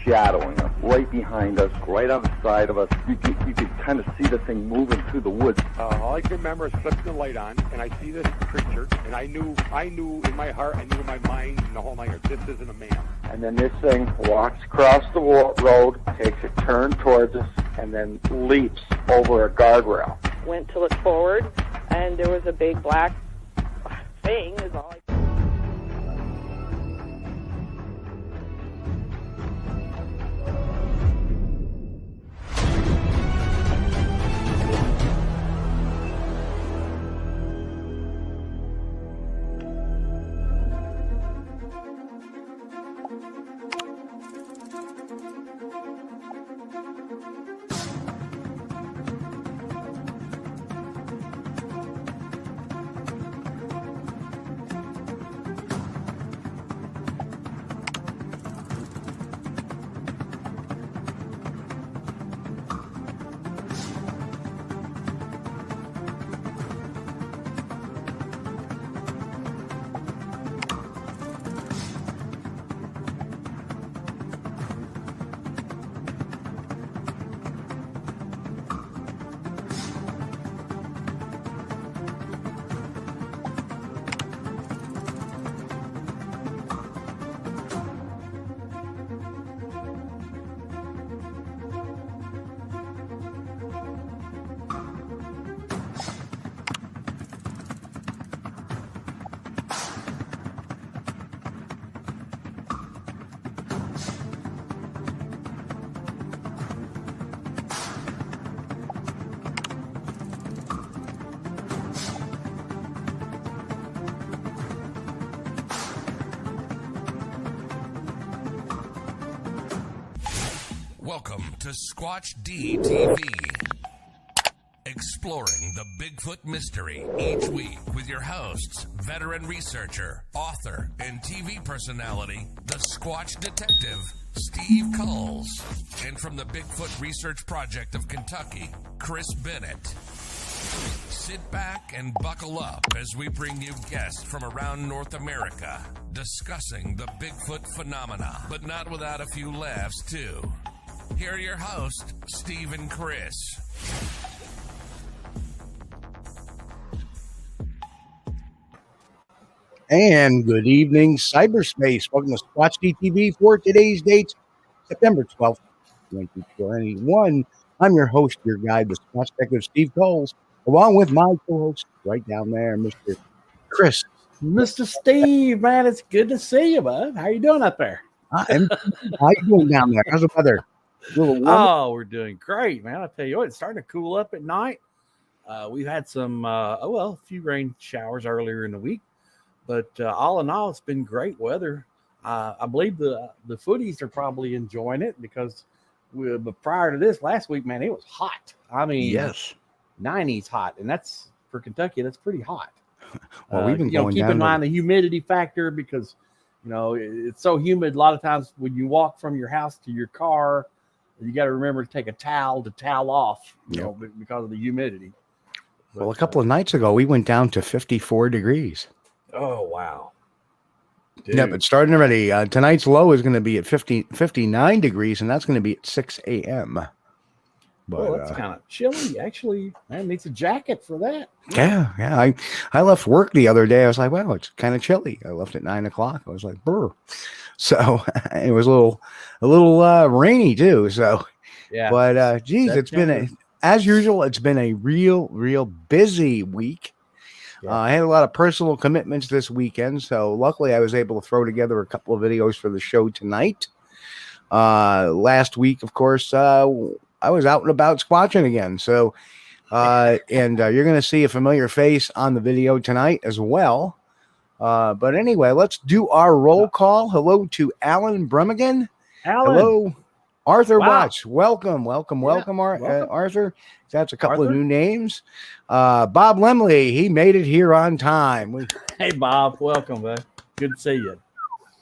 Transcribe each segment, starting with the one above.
shadowing us, right behind us, right on the side of us. You could kind of see the thing moving through the woods. All I can remember is flipping the light on, and I see this creature, and I knew in my heart, I knew in my mind, in the whole night, this isn't a man. And then this thing walks across the road, takes a turn towards us, and then leaps over a guardrail. Went to look forward, and there was a big black thing, is all I... Welcome to Squatch-D TV, exploring the Bigfoot mystery each week with your hosts, veteran researcher, author, and TV personality, the Squatch detective, Steve Kulls, and from the Bigfoot Research Project of Kentucky, Chris Bennett. Sit back and buckle up as we bring you guests from around North America discussing the Bigfoot phenomena, but not without a few laughs, too. Here are your hosts, Steve and Chris. And good evening, cyberspace. Welcome to Squatch-D TV for today's date, September 12th, 2021. I'm your host, your guide, the Squatch detective, Steve Kulls, along with my co-host right down there, Mr. Chris. Mr. Steve, man, it's good to see you, bud. How you doing up there? How you doing down there? How's the weather? Oh, we're doing great, man. I tell you what, it's starting to cool up at night. We've had some, a few rain showers earlier in the week, but all in all, it's been great weather. I believe the footies are probably enjoying it because but prior to this last week, man, it was hot. I mean, yes, 90s hot, and that's for Kentucky. That's pretty hot. Well, we've been going keep down in mind the humidity factor because it's so humid. A lot of times when you walk from your house to your car, you got to remember to take a towel to towel off, because of the humidity. But, well, a couple of nights ago, we went down to 54 degrees. Oh, wow. Dude. Yeah, but starting already, tonight's low is going to be at 59 degrees, and that's going to be at 6 a.m. But that's kind of chilly. Actually, man needs a jacket for that. Yeah. I left work the other day. I was like, well, it's kind of chilly. I left at 9 o'clock. I was like, brr. So it was a little rainy too. So, yeah. But geez, it's been as usual. It's been a real busy week. Yeah. I had a lot of personal commitments this weekend, so luckily I was able to throw together a couple of videos for the show tonight. Last week, of course, I was out and about squatching again. So, and you're going to see a familiar face on the video tonight as well. But anyway, let's do our roll call. Hello to Alan Brummagem. Alan. Hello, Arthur Wow. Watts. Welcome, Arthur. That's a couple of new names. Bob Lemley, he made it here on time. Hey, Bob. Welcome, bud. Good to see you.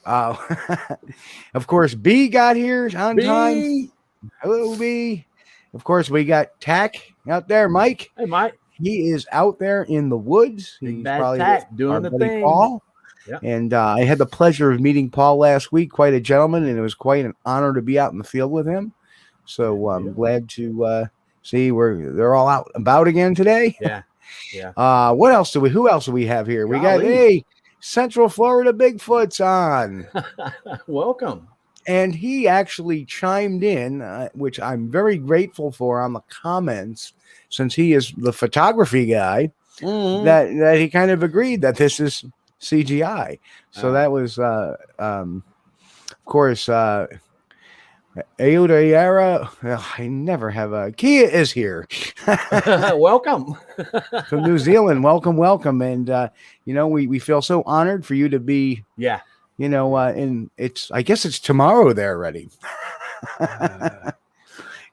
Of course, B got here on time. Hello, B. Of course, we got Tack out there, Mike. Hey, Mike. He is out there in the woods. Big He's bad probably Tack doing the thing. Paul. Yeah. And I had the pleasure of meeting Paul last week. Quite a gentleman, and it was quite an honor to be out in the field with him. So I'm glad to see they're all out about again today. Yeah. Yeah. Who else do we have here? We got Central Florida Bigfoot's on. Welcome. And he actually chimed in, which I'm very grateful for, on the comments, since he is the photography guy, that he kind of agreed that this is CGI. So that was, of course, Ayodayara. I never have a Kia is here. Welcome From New Zealand. Welcome. And, we feel so honored for you to be. Yeah. And I guess it's tomorrow there already.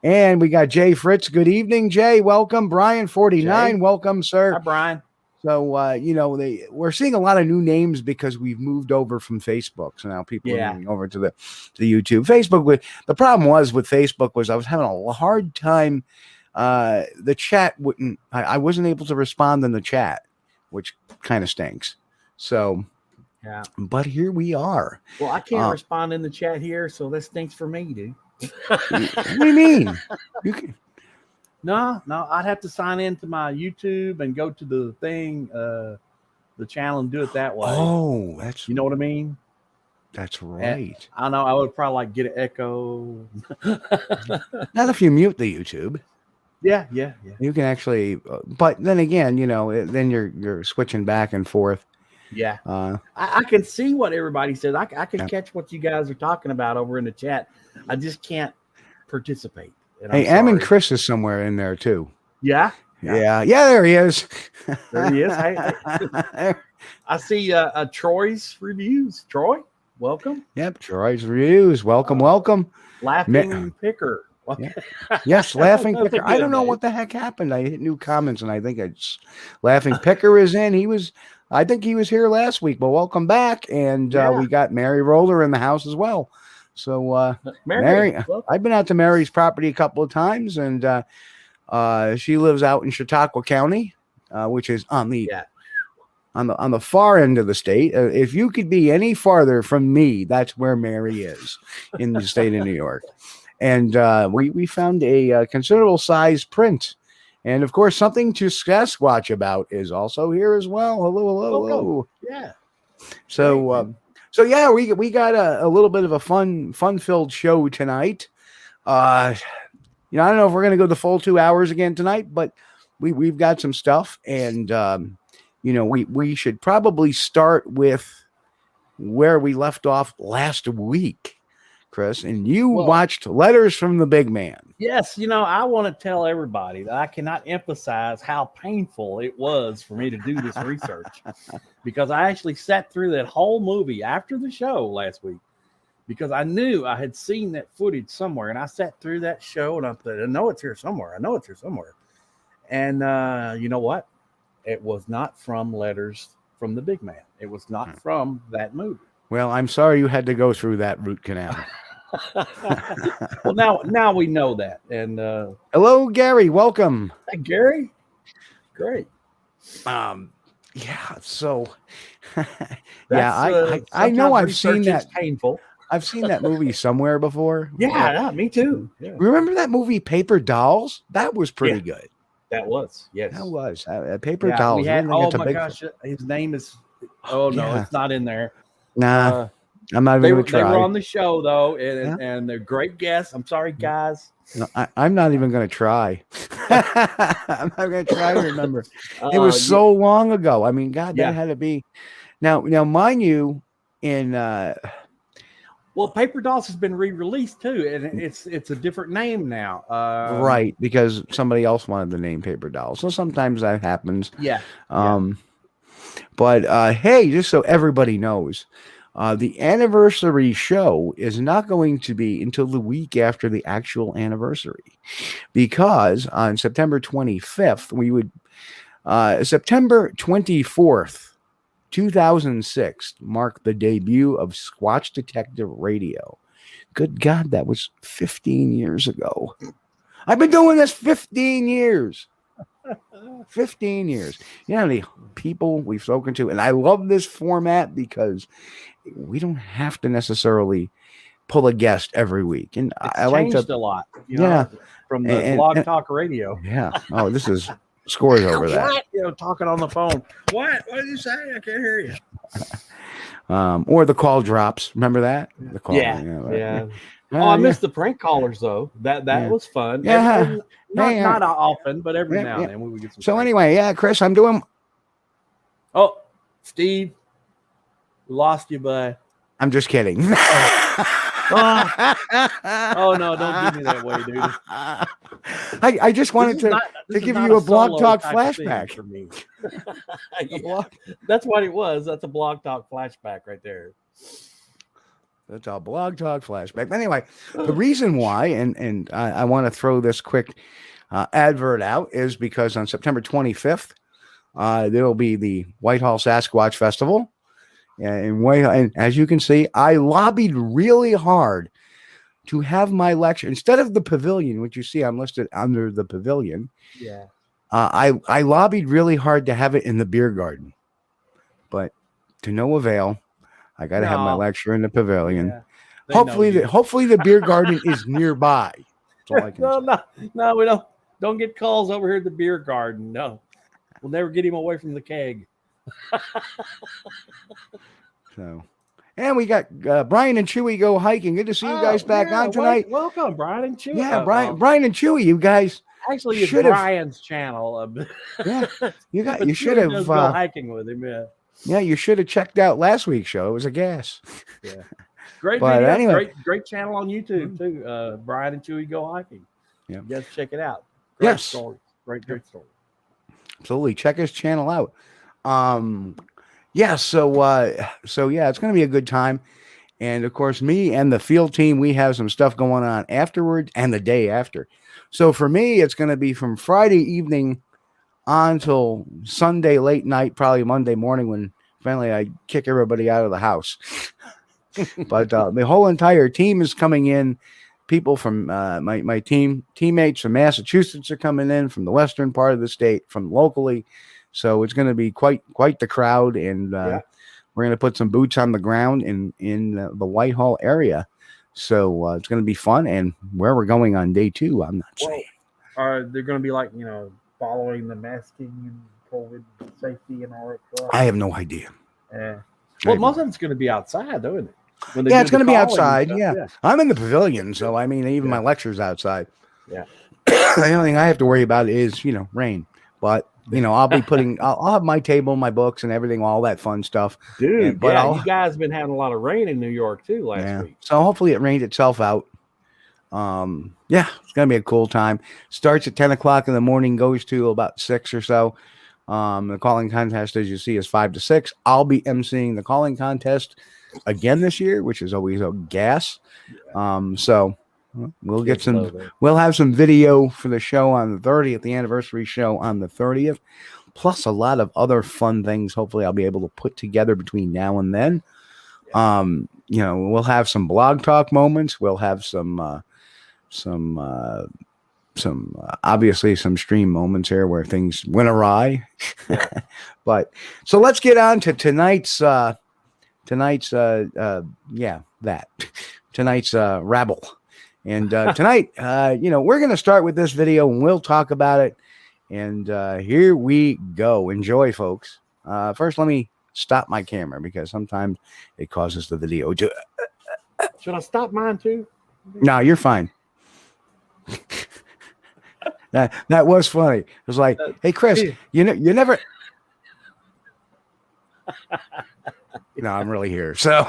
And we got Jay Fritz. Good evening, Jay. Welcome. Brian 49. Welcome, sir. Hi, Brian. So, we're seeing a lot of new names because we've moved over from Facebook. So now people are moving over to the YouTube. Facebook. The problem was with Facebook was I was having a hard time. The chat wouldn't. I wasn't able to respond in the chat, which kind of stinks. So. Yeah, but here we are. Well, I can't respond in the chat here, so this stinks for me, dude. What do you mean? You can. No, I'd have to sign into my YouTube and go to the thing, the channel, and do it that way. Oh, you know what I mean? That's right. And I know I would probably get an echo. Not if you mute the YouTube. Yeah. You can actually, but then again, then you're switching back and forth. Yeah, I can see what everybody says. I can catch what you guys are talking about over in the chat. I just can't participate. Hey, Ammon Chris is somewhere in there too. Yeah. There he is. There he is. Hey. I see Troy's reviews. Troy, welcome. Yep, Troy's reviews. Welcome. Laughing Picker. Yes, Laughing Picker. I don't know what the heck happened. I hit new comments, and I think it's Laughing Picker is in. I think he was here last week, but welcome back. And we got Mary Roller in the house as well. So Mary, I've been out to Mary's property a couple of times, and she lives out in Chautauqua County, which is on the far end of the state. If you could be any farther from me, that's where Mary is in the state of New York. And we found a considerable size print. And of course, something to Sasquatch about is also here as well. Hello. Yeah. So, we got a little bit of a fun-filled show tonight. I don't know if we're going to go the full 2 hours again tonight, but we've got some stuff, and we should probably start with where we left off last week, Chris. And you watched Letters from the Big Man. Yes, I want to tell everybody that I cannot emphasize how painful it was for me to do this research, because I actually sat through that whole movie after the show last week, because I knew I had seen that footage somewhere, and I sat through that show, and I thought, I know it's here somewhere. And you know what? It was not from Letters from the Big Man. It was not from that movie. Well, I'm sorry you had to go through that root canal. Well, now we know that. And hello, Gary. Welcome. Hey, Gary. Great. So I know I've seen that. Painful. I've seen that movie somewhere before. Yeah, me too. Yeah. Remember that movie Paper Dolls? That was pretty good. That was, yes. That was Paper Dolls. We had, oh my gosh, his name is. Oh no, it's not in there. Nah. I'm not even going to try. They were on the show, though, and they're great guests. I'm sorry, guys. No, I'm not even going to try. I'm not going to try to remember. It was so long ago. I mean, God, that had to be. Now, mind you, in well, Paper Dolls has been re-released too, and it's a different name now. Right, because somebody else wanted the name Paper Dolls. So sometimes that happens. Yeah. But hey, just so everybody knows. The anniversary show is not going to be until the week after the actual anniversary, because on September 25th, September 24th, 2006, marked the debut of Squatch Detective Radio. Good God, that was 15 years ago. I've been doing this 15 years. 15 years. You know how many people we've spoken to? And I love this format because we don't have to necessarily pull a guest every week. And I like changed to a lot. Yeah. From the blog talk radio. Yeah. Oh, this is scores over that. What? Talking on the phone. What did you say? I can't hear you. Or the call drops. Remember that? The call. Yeah. I missed the prank callers though. That was fun. Yeah. Not often, but every now and then we would get some. So anyway, Chris, I'm doing. Oh, Steve, we lost you, bud. I'm just kidding. Oh no, don't give me that way, dude. I just wanted to give you a blog talk flashback for me. That's what it was. That's a blog talk flashback right there. That's a blog talk flashback. Anyway, the reason why, and I want to throw this quick advert out, is because on September 25th, there will be the Whitehall Sasquatch Festival. And as you can see, I lobbied really hard to have my lecture instead of the pavilion, which you see I'm listed under the pavilion. Yeah. I lobbied really hard to have it in the beer garden, but to no avail. I got to have my lecture in the pavilion. Yeah, hopefully the beer garden is nearby. That's all I can say. No, we don't get calls over here at the beer garden. No, we'll never get him away from the keg. So, and we got Brian and Chewy Go Hiking. Good to see you guys back on tonight. Welcome, Brian and Chewy. Yeah, Brian and Chewy, you guys. Actually, it's Brian's channel. Yeah, you should have go hiking with him. Yeah, you should have checked out last week's show. It was a gas. Yeah, great video. Anyway, great channel on YouTube too. Brian and Chewy Go Hiking. Yeah, you guys check it out. Great story. Great story. Absolutely, check his channel out. So it's going to be a good time. And of course, me and the field team, we have some stuff going on afterward and the day after. So for me, it's going to be from Friday evening on till Sunday late night, probably Monday morning when finally I kick everybody out of the house. But the whole entire team is coming in. People from my teammates from Massachusetts are coming in, from the western part of the state, from locally. So it's going to be quite the crowd, and we're going to put some boots on the ground in the Whitehall area. So it's going to be fun. And where we're going on day 2, I'm not saying. Are they going to be following the masking and COVID safety and all that stuff? I have no idea. Yeah. Well, most of it's going to to be outside, though, isn't it? Yeah, it's going to be outside. Yeah. I'm in the pavilion, so I mean, even my lecture's outside. Yeah. The only thing I have to worry about is, rain. But I'll be I'll have my table, my books, and everything, all that fun stuff. Dude, you guys have been having a lot of rain in New York too last week. So hopefully it rained itself out. It's gonna be a cool time. Starts at 10 o'clock in the morning, goes to about 6 or so. The calling contest, as you see, is 5 to 6. I'll be emceeing the calling contest again this year, which is always a gas. So we'll have some video for the show on the 30th, the anniversary show on the 30th, plus a lot of other fun things. Hopefully I'll be able to put together between now and then. We'll have some blog talk moments. We'll have some obviously some stream moments here where things went awry. But so let's get on to tonight's rabble. And tonight, we're going to start with this video and we'll talk about it. And here we go. Enjoy, folks. First, let me stop my camera because sometimes it causes the video to. Should I stop mine too? No, you're fine. That was funny. It was like, hey, Chris, you never. No, I'm really here. So.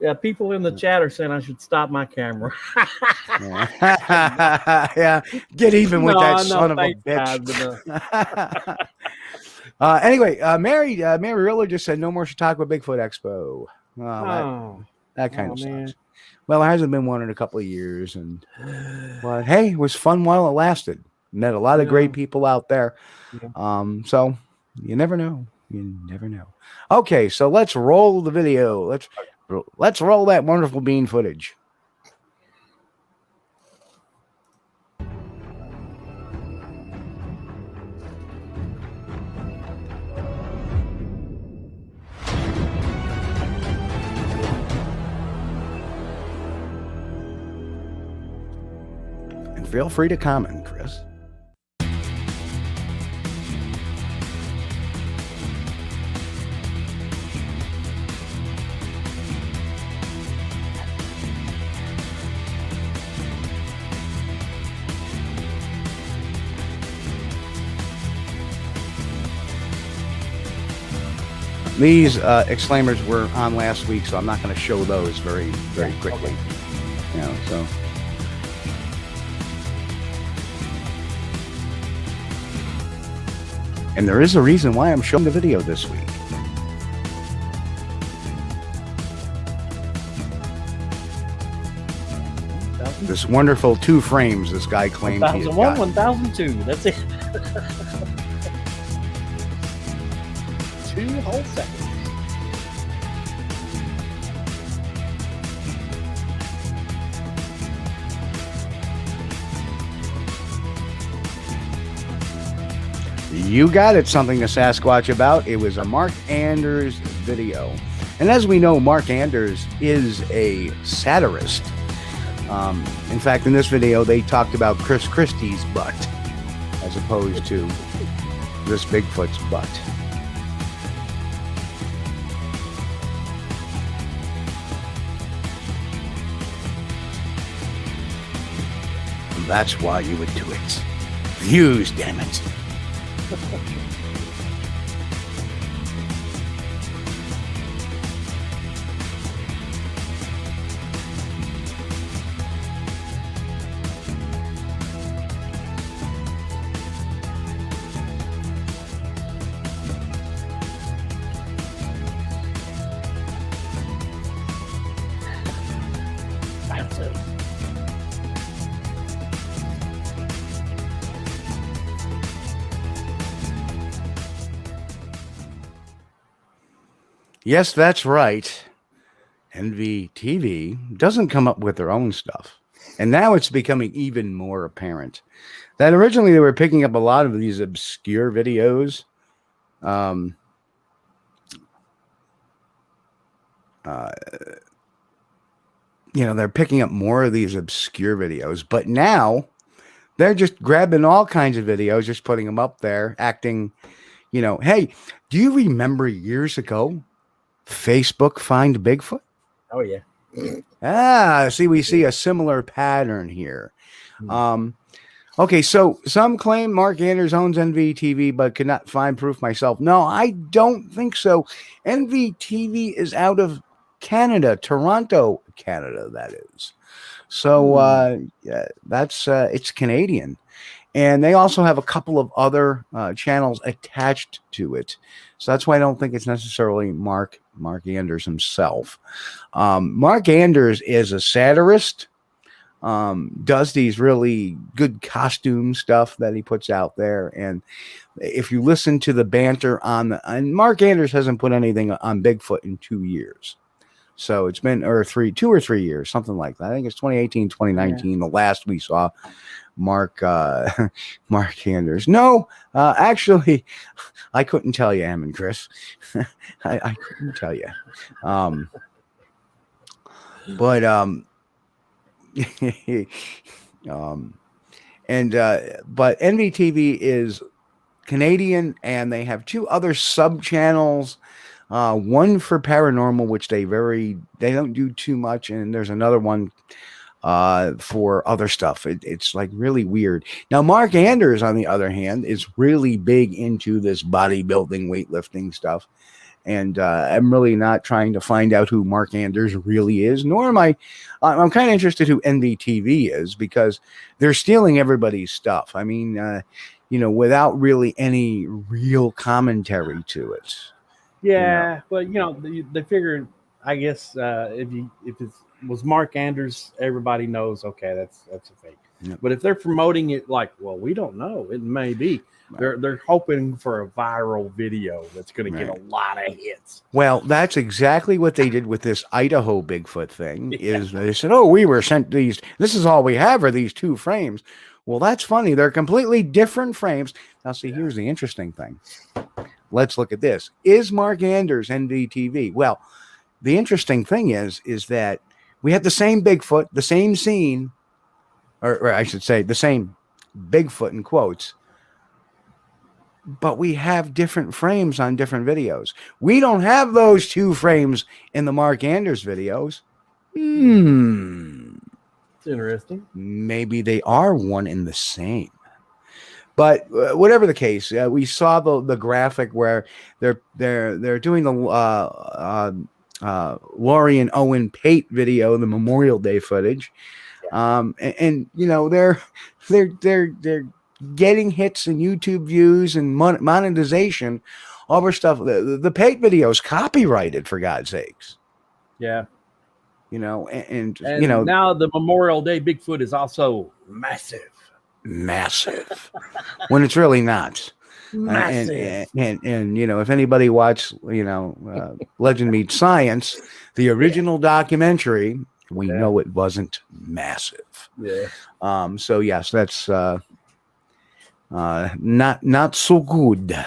Yeah, people in the chat are saying I should stop my camera. Yeah, get even with that son of a bitch. Anyway, Mary Riller just said no more Chautauqua Bigfoot Expo. That kind of sucks. Well, there hasn't been one in a couple of years, but hey, it was fun while it lasted. Met a lot of great people out there. Yeah. So you never know. You never know. Okay, so let's roll the video. Let's roll that wonderful bean footage. feel free to comment, Chris. These exclaimers were on last week, so I'm not going to show those very quickly. You know, so. And there is a reason why I'm showing the video this week. This wonderful 2 frames this guy claims he has got. 1002. That's it. 2 whole seconds. You got it. Something to Sasquatch about. It was a Mark Anders video. And as we know, Mark Anders is a satirist. In fact, in this video, they talked about Chris Christie's butt as opposed to this Bigfoot's butt. That's why you would do it. Views, damn it. Yes, that's right. NVTV doesn't come up with their own stuff. And now it's becoming even more apparent that originally they were picking up a lot of these obscure videos. They're picking up more of these obscure videos, but now they're just grabbing all kinds of videos, just putting them up there, acting, hey, do you remember years ago Facebook find Bigfoot? Oh, yeah. We see a similar pattern here. Okay, so some claim Mark Anders owns NVTV, but could not find proof myself. No, I don't think so. NVTV is out of Canada, Toronto, Canada, that is. So it's Canadian. And they also have a couple of other channels attached to it. So that's why I don't think it's necessarily Mark Anders himself. Mark Anders is a satirist, does these really good costume stuff that he puts out there. And if you listen to the banter and Mark Anders hasn't put anything on Bigfoot in 2 years. So it's been 2 or 3 years, something like that. I think it's 2018, 2019, the last we saw Mark Anders. No, actually, I couldn't tell you, Am and Chris. I couldn't tell you. But NVTV is Canadian, and they have 2 other sub channels. One for paranormal, which they don't do too much, and there's another one for other stuff. It's like really weird. Now, Mark Anders, on the other hand, is really big into this bodybuilding, weightlifting stuff. And I'm really not trying to find out who Mark Anders really is, nor am I'm kind of interested who NVTV is, because they're stealing everybody's stuff. I mean, without really any real commentary to it. Yeah, but they figured, I guess, if it was Mark Anders, everybody knows. Okay, that's a fake. Yep. But if they're promoting it like, well, we don't know, it may be. Right. They're hoping for a viral video that's going to get a lot of hits. Well, that's exactly what they did with this Idaho Bigfoot thing. Is they said, "Oh, we were sent these. This is all we have are these 2 frames." Well, that's funny. They're completely different frames. Now, see, here's the interesting thing. Let's look at this. Is Mark Anders NVTV? Well, the interesting thing is that we had the same Bigfoot, the same scene, or I should say the same Bigfoot in quotes, but we have different frames on different videos. We don't have those 2 frames in the Mark Anders videos. It's interesting. Maybe they are one and the same. But whatever the case, we saw the graphic where they're doing the Laurie and Owen Pate video, the Memorial Day footage, and you know they're getting hits and YouTube views and monetization over stuff. The Pate video is copyrighted, for God's sakes. Yeah. You know, and you know, now the Memorial Day Bigfoot is also massive when it's really not. Massive. And you know, if anybody watched, you know, Legend Meets Science, the original documentary, we know it wasn't massive. Yeah. So yes, that's not so good.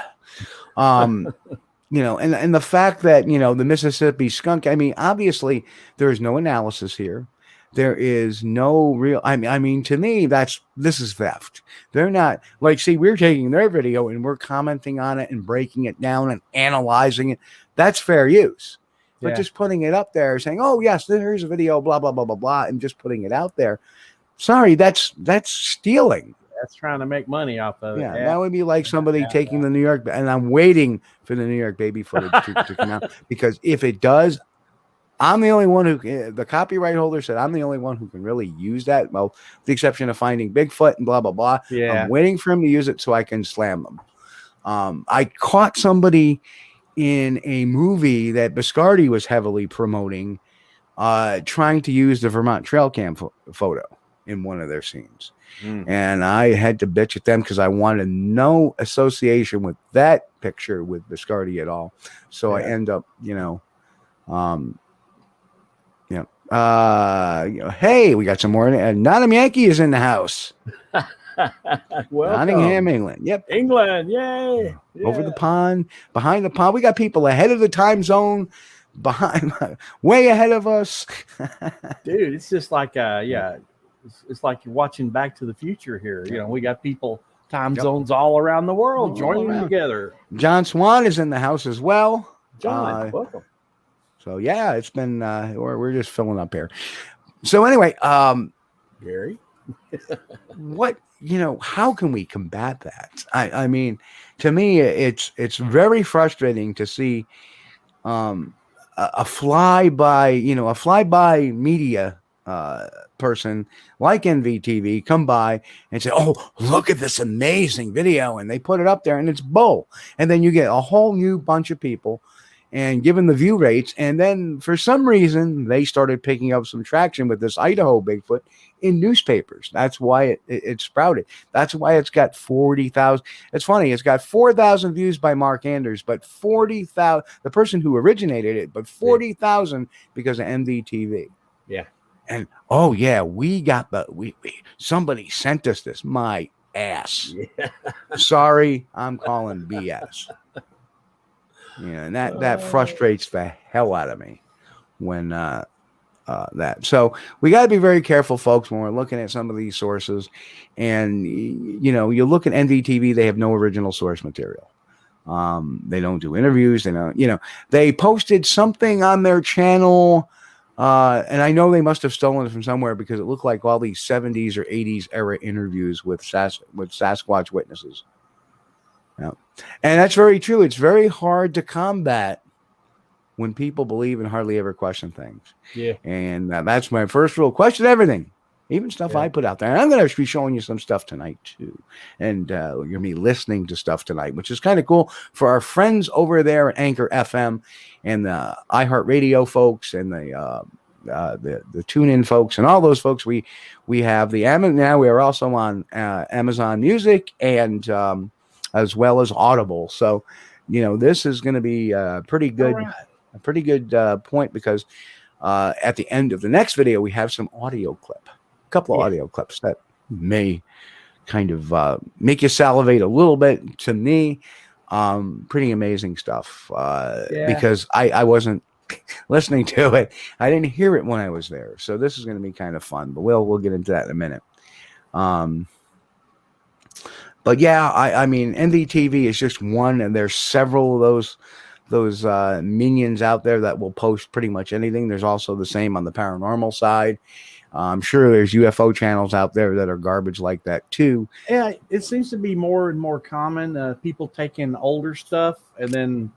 You know, and the fact that, you know, the Mississippi skunk, I mean, obviously there is no analysis here. There is no real, I mean, to me, this is theft. They're not like, see, we're taking their video and we're commenting on it and breaking it down and analyzing it. That's fair use. But just putting it up there saying, oh yes, here's a video, blah, blah, blah, blah, blah, and just putting it out there. Sorry, that's stealing. That's trying to make money off of it. Yeah, that would be like somebody taking the New York, and I'm waiting for the New York baby footage to come out, because if it does, I'm the only one who, the copyright holder said I'm the only one who can really use that. Well, with the exception of Finding Bigfoot and blah, blah, blah. Yeah. I'm waiting for him to use it so I can slam them. I caught somebody in a movie that Biscardi was heavily promoting, trying to use the Vermont trail cam photo in one of their scenes. And I had to bitch at them because I wanted no association with that picture with Biscardi at all. So I end up, you know, hey, we got some more. Nottingham Yankee is in the house. Nottingham, England. Yep. England. Yay. Yeah. Over the pond, behind the pond. We got people ahead of the time zone, behind, way ahead of us. Dude, it's just like, it's like you're watching Back to the Future here. You know, we got people, time zones all around the world joining together. John Swan is in the house as well. John, welcome. So yeah, it's been we're just filling up here. So anyway, Gary, what, you know, how can we combat that? I mean, to me, it's very frustrating to see a flyby media person like NVTV come by and say, oh, look at this amazing video, and they put it up there and it's bull, and then you get a whole new bunch of people and given the view rates, and then for some reason they started picking up some traction with this Idaho Bigfoot in newspapers. That's why it sprouted. That's why it's got 40,000. It's funny, it's got 4,000 views by Mark Anders, but 40,000, the person who originated it, but 40,000 because of NVTV. Yeah. And oh yeah, we got somebody sent us this. My ass. Yeah. Sorry, I'm calling BS. Yeah, and that frustrates the hell out of me when that. So we got to be very careful, folks, when we're looking at some of these sources. And you know, you look at NVTV; they have no original source material. They don't do interviews. They don't. You know, they posted something on their channel. And I know they must have stolen it from somewhere because it looked like all these 70s or 80s era interviews with Sasquatch witnesses. Yeah. And that's very true. It's very hard to combat when people believe and hardly ever question things. Yeah. And that's my first rule. Question everything, even stuff I put out there. And I'm going to be showing you some stuff tonight too. And you're going to be listening to stuff tonight, which is kind of cool for our friends over there at Anchor FM and the iHeartRadio folks and the TuneIn folks and all those folks. We have the Amazon. Now we are also on Amazon Music and as well as Audible. So, you know, this is going to be a pretty good point because at the end of the next video, we have some audio clip, a couple of audio clips that may kind of make you salivate a little bit. To me, pretty amazing stuff because I wasn't listening to it. I didn't hear it when I was there. So this is going to be kind of fun, but we'll get into that in a minute. But yeah, I mean, NDTV is just one, and there's several of those minions out there that will post pretty much anything. There's also the same on the paranormal side. I'm sure there's UFO channels out there that are garbage like that too. Yeah, it seems to be more and more common. People taking older stuff and then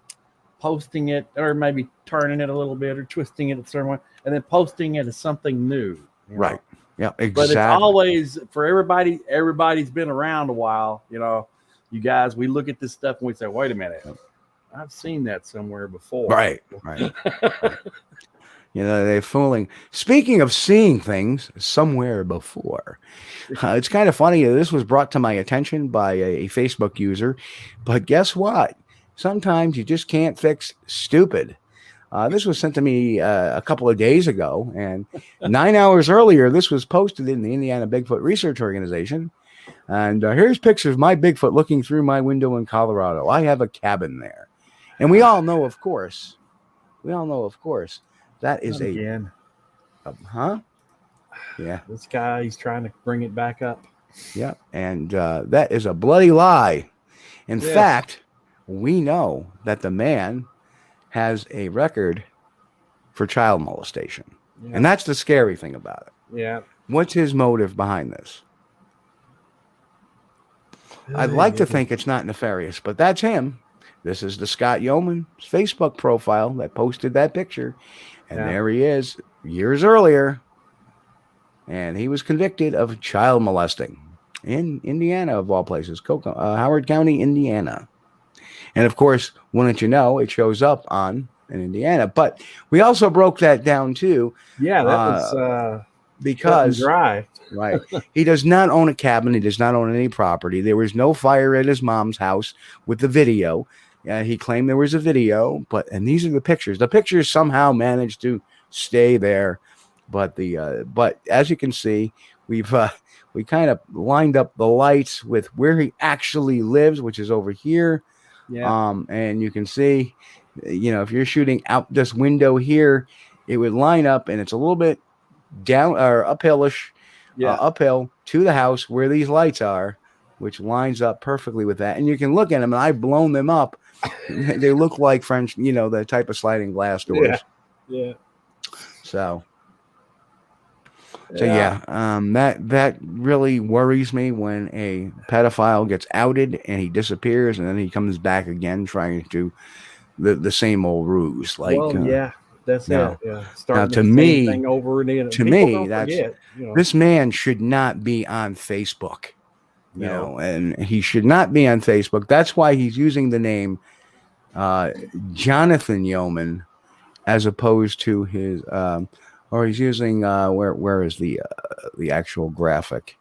posting it, or maybe turning it a little bit or twisting it a certain way, and then posting it as something new. Right. Yeah, exactly. But it's always for everybody. Everybody's been around a while. You guys, we look at this stuff and we say, wait a minute, I've seen that somewhere before. Right. They're fooling. Speaking of seeing things somewhere before, it's kind of funny. This was brought to my attention by a Facebook user, but guess what? Sometimes you just can't fix stupid. This was sent to me a couple of days ago, and 9 hours earlier, this was posted in the Indiana Bigfoot Research Organization. And here's pictures of my Bigfoot looking through my window in Colorado. I have a cabin there. And we all know, of course, that is again. Yeah. This guy, he's trying to bring it back up. Yeah. And that is a bloody lie. In fact, we know that the man has a record for child molestation. Yeah. And that's the scary thing about it. Yeah. What's his motive behind this? I'd like to think it's not nefarious, but that's him. This is the Scott Yeoman's Facebook profile that posted that picture. And there he is years earlier. And he was convicted of child molesting in Indiana, of all places, Howard County, Indiana. And of course, wouldn't you know, it shows up in Indiana. But we also broke that down too. Yeah, that was because dry. Right. He does not own a cabin. He does not own any property. There was no fire at his mom's house with the video. He claimed there was a video, and these are the pictures. The pictures somehow managed to stay there, but as you can see, we kind of lined up the lights with where he actually lives, which is over here. Yeah. And you can see, if you're shooting out this window here, it would line up, and it's a little bit down or uphillish, uphill to the house where these lights are, which lines up perfectly with that. And you can look at them, and I've blown them up. They look like French, the type of sliding glass doors. Yeah. So that really worries me when a pedophile gets outed and he disappears, and then he comes back again trying to the same old ruse. Like, that's it. Yeah. Now, to me, thing over and in. To me, this man should not be on Facebook. And he should not be on Facebook. That's why he's using the name Jonathan Yeoman as opposed to his or he's using where is the actual graphic?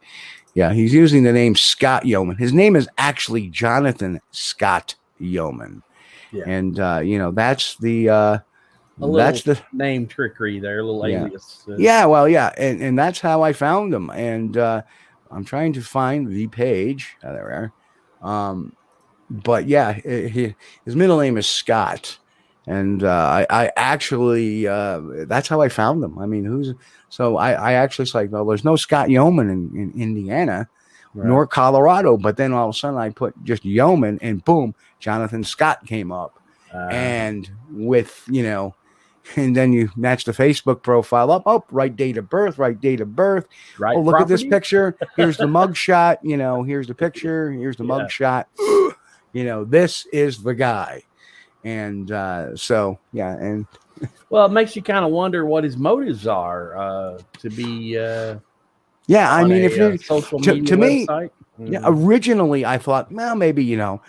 Yeah, he's using the name Scott Yeoman. His name is actually Jonathan Scott Yeoman. Yeah. And that's the name trickery there, a little alias. And that's how I found him. And I'm trying to find the page. There we are. But his middle name is Scott. And I actually, that's how I found him. I mean, I actually was like, well, there's no Scott Yeoman in Indiana, nor Colorado. But then all of a sudden I put just Yeoman, and boom, Jonathan Scott came up. And with, and then you match the Facebook profile up. Oh, right date of birth. Right. Oh, look at this picture. Here's the mug shot. Here's the picture. Here's the mug shot. This is the guy. And and well, it makes you kind of wonder what his motives are to be. I mean, if you're social media to me, website. Originally I thought, well, maybe you're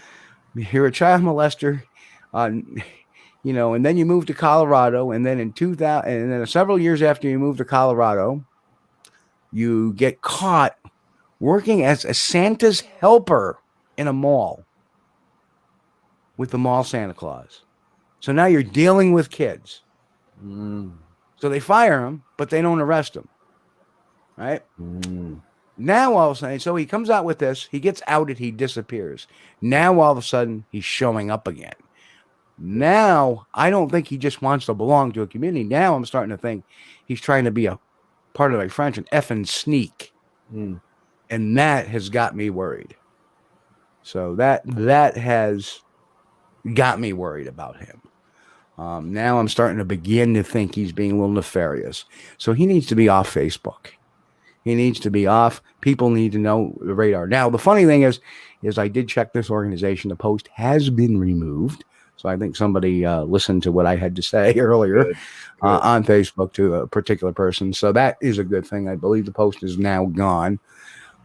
a child molester, and then you move to Colorado, and then in 2000, and then several years after you move to Colorado, you get caught working as a Santa's helper in a mall with the mall Santa Claus. So now you're dealing with kids. So they fire him, but they don't arrest him. Right? Now all of a sudden, so he comes out with this, he gets outed, he disappears. Now all of a sudden, he's showing up again. Now, I don't think he just wants to belong to a community. Now I'm starting to think he's trying to be a, part of my French, an effing sneak. And that has got me worried. So that has got me worried about him. Now I'm starting to begin to think he's being a little nefarious. So he needs to be off Facebook. He needs to be off. People need to know the radar. Now, the funny thing is I did check this organization. The post has been removed. So I think somebody listened to what I had to say earlier on Facebook to a particular person. So that is a good thing. I believe the post is now gone.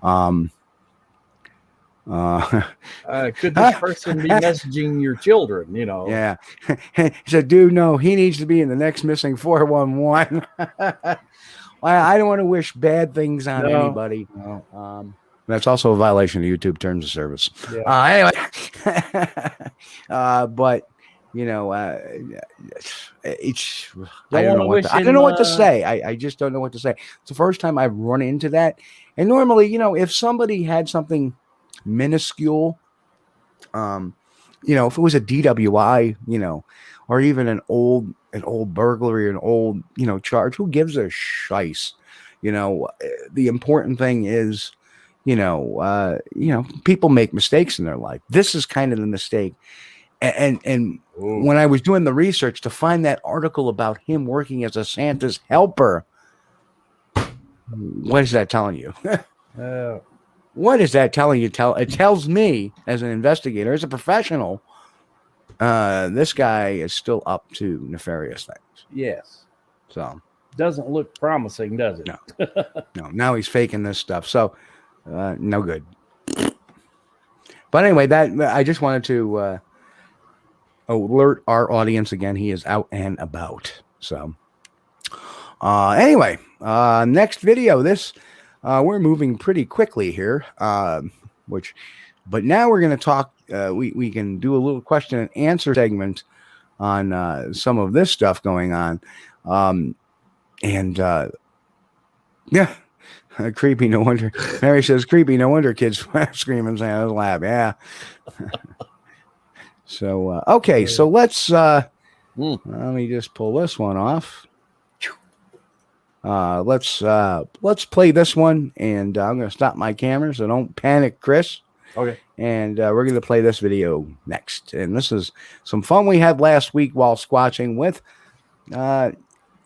Could this person be messaging your children? You know? Yeah. He said, dude, no, he needs to be in the next missing 411. Well, I don't want to wish bad things on anybody. No. That's also a violation of YouTube terms of service. Yeah. Anyway, but you know, it's I don't know what to say. I just don't know what to say. It's the first time I've run into that. And normally, you know, if somebody had something minuscule, you know, if it was a DWI, you know, or even an old burglary, an old, you know, charge, who gives a shice? You know, the important thing is, you know, people make mistakes in their life. This is kind of the mistake. And when I was doing the research to find that article about him working as a Santa's helper, what is that telling you? What is that telling you? It tells me as an investigator, as a professional, this guy is still up to nefarious things. Yes. So doesn't look promising, does it? No. Now he's faking this stuff. So no good. But anyway, that I just wanted to alert our audience again. He is out and about. So anyway, next video. This we're moving pretty quickly here. But now we're going to talk. We can do a little question and answer segment on some of this stuff going on. Yeah. Creepy, no wonder. Mary says, creepy, no wonder kids screaming Santa's lab. Yeah. So, okay. So let's, let me just pull this one off. Let's play this one, and I'm going to stop my camera, so don't panic, Chris. Okay. And we're going to play this video next. And this is some fun we had last week while squatching with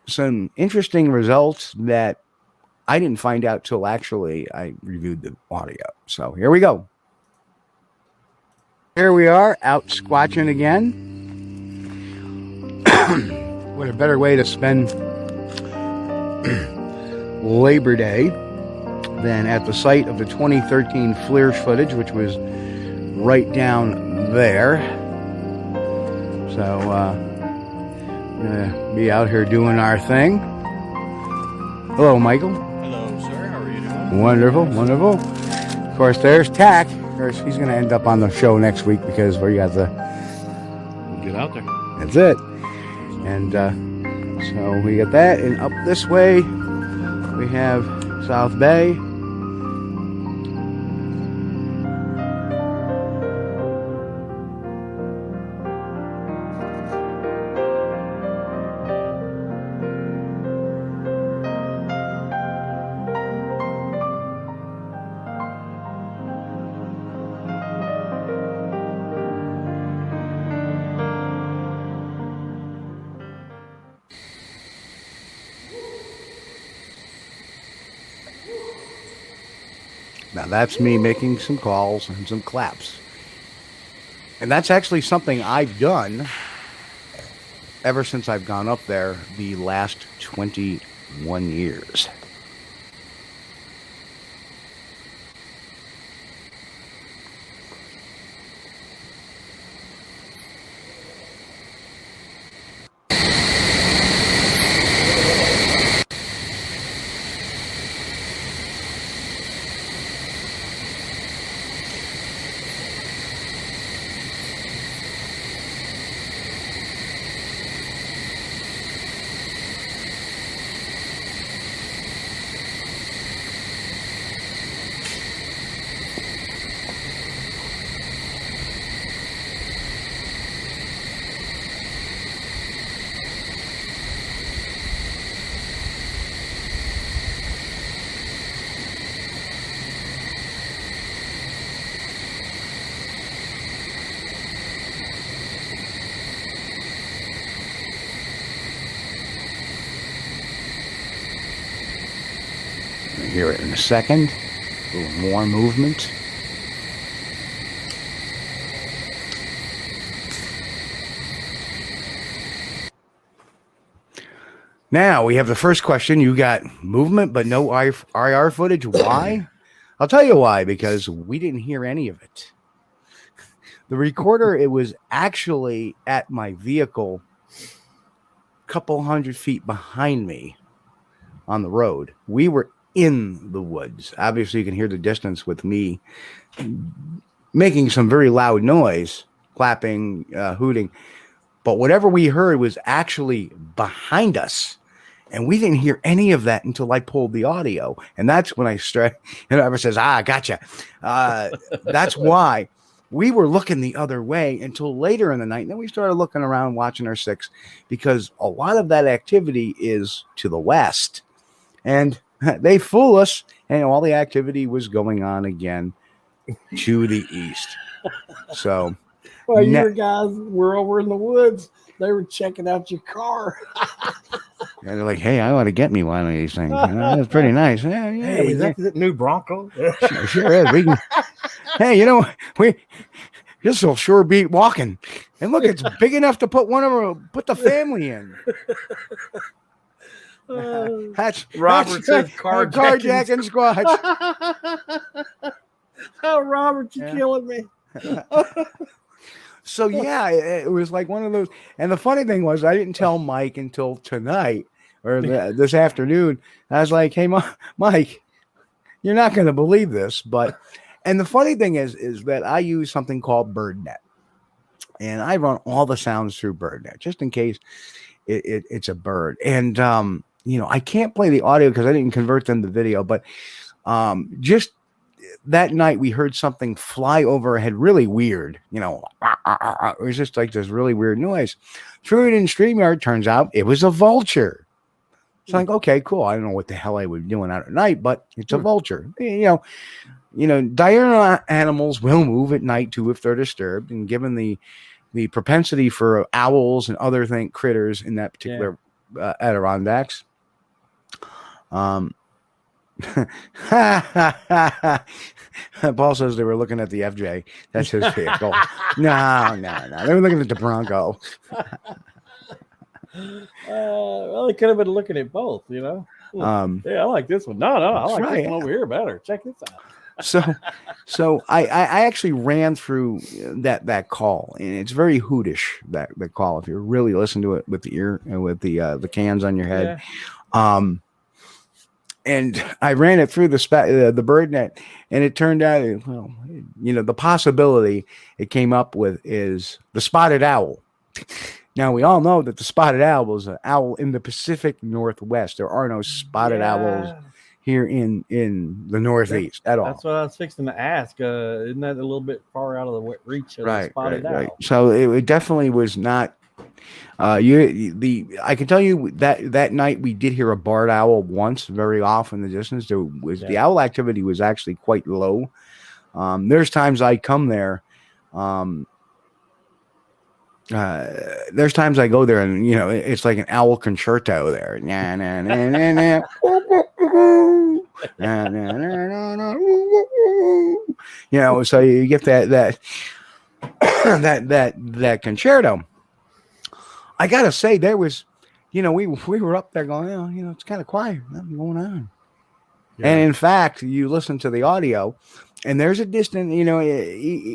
some interesting results that I didn't find out till actually I reviewed the audio. So here we go. Here we are out squatching again. What a better way to spend Labor Day than at the site of the 2013 FLIR footage, which was right down there. So gonna be out here doing our thing. Hello, Michael. Hello, sir. How are you doing? Wonderful, wonderful. Of course, there's Tack. He's going to end up on the show next week because we got the... We'll get out there. That's it. And so we got that. And up this way, we have South Bay. Now that's me making some calls and some claps. And that's actually something I've done ever since I've gone up there the last 21 years. hear it in a second. A little more movement. Now we have the first question. You got movement, but no IR footage. Why? I'll tell you why, because we didn't hear any of it. The recorder, it was actually at my vehicle, a couple 100 feet behind me on the road. We were in the woods. Obviously, you can hear the distance with me making some very loud noise, clapping, hooting. But whatever we heard was actually behind us. And we didn't hear any of that until I pulled the audio. And that's when I started. And whoever says, gotcha. That's why we were looking the other way until later in the night. And then we started looking around, watching our six, because a lot of that activity is to the west. And they fool us. And all the activity was going on again to the east. So. Well, your guys were over in the woods. They were checking out your car. Yeah, they're like, hey, I want to get me one of these things. It's pretty nice. Yeah, Hey, is that the new Bronco? Sure is. We can. Hey, this will sure beat walking. And look, it's big enough to put put the family in. That's Robert's carjacking Squatch. Oh, Robert, you're killing me. So yeah, it was like one of those. And the funny thing was, I didn't tell Mike until tonight or this afternoon. I was like, "Hey, Mike, you're not going to believe this." And the funny thing is that I use something called BirdNet, and I run all the sounds through BirdNet just in case it's a bird. And I can't play the audio because I didn't convert them to video, but just. That night we heard something fly overhead really weird, it was just like this really weird noise. Threw it in StreamYard, turns out it was a vulture. So I'm like, okay, cool. I don't know what the hell I would be doing out at night, but it's a vulture. Diurnal animals will move at night too if they're disturbed, and given the propensity for owls and other critters in that particular Adirondacks. Paul says they were looking at the FJ. That's his vehicle. No. They were looking at the Bronco. Well, they could have been looking at both, Yeah, I like this one. No, I like this one over here better. Check this out. So I actually ran through that call, and it's very hootish, that call, if you really listen to it with the ear and with the cans on your head. Yeah. And I ran it through the BirdNet, and it turned out, the possibility it came up with is the spotted owl. Now, we all know that the spotted owl is an owl in the Pacific Northwest. There are no spotted owls here in the Northeast at all. That's what I was fixing to ask. Isn't that a little bit far out of the reach of the spotted owl? Right. So it definitely was not. I can tell you that night we did hear a barred owl once, very off in the distance. The owl activity was actually quite low. There's times I come there. There's times I go there and it's like an owl concerto there. So you get that concerto. I gotta say, there was, we were up there going, it's kind of quiet, nothing going on. Yeah. And in fact, you listen to the audio, and there's a distance,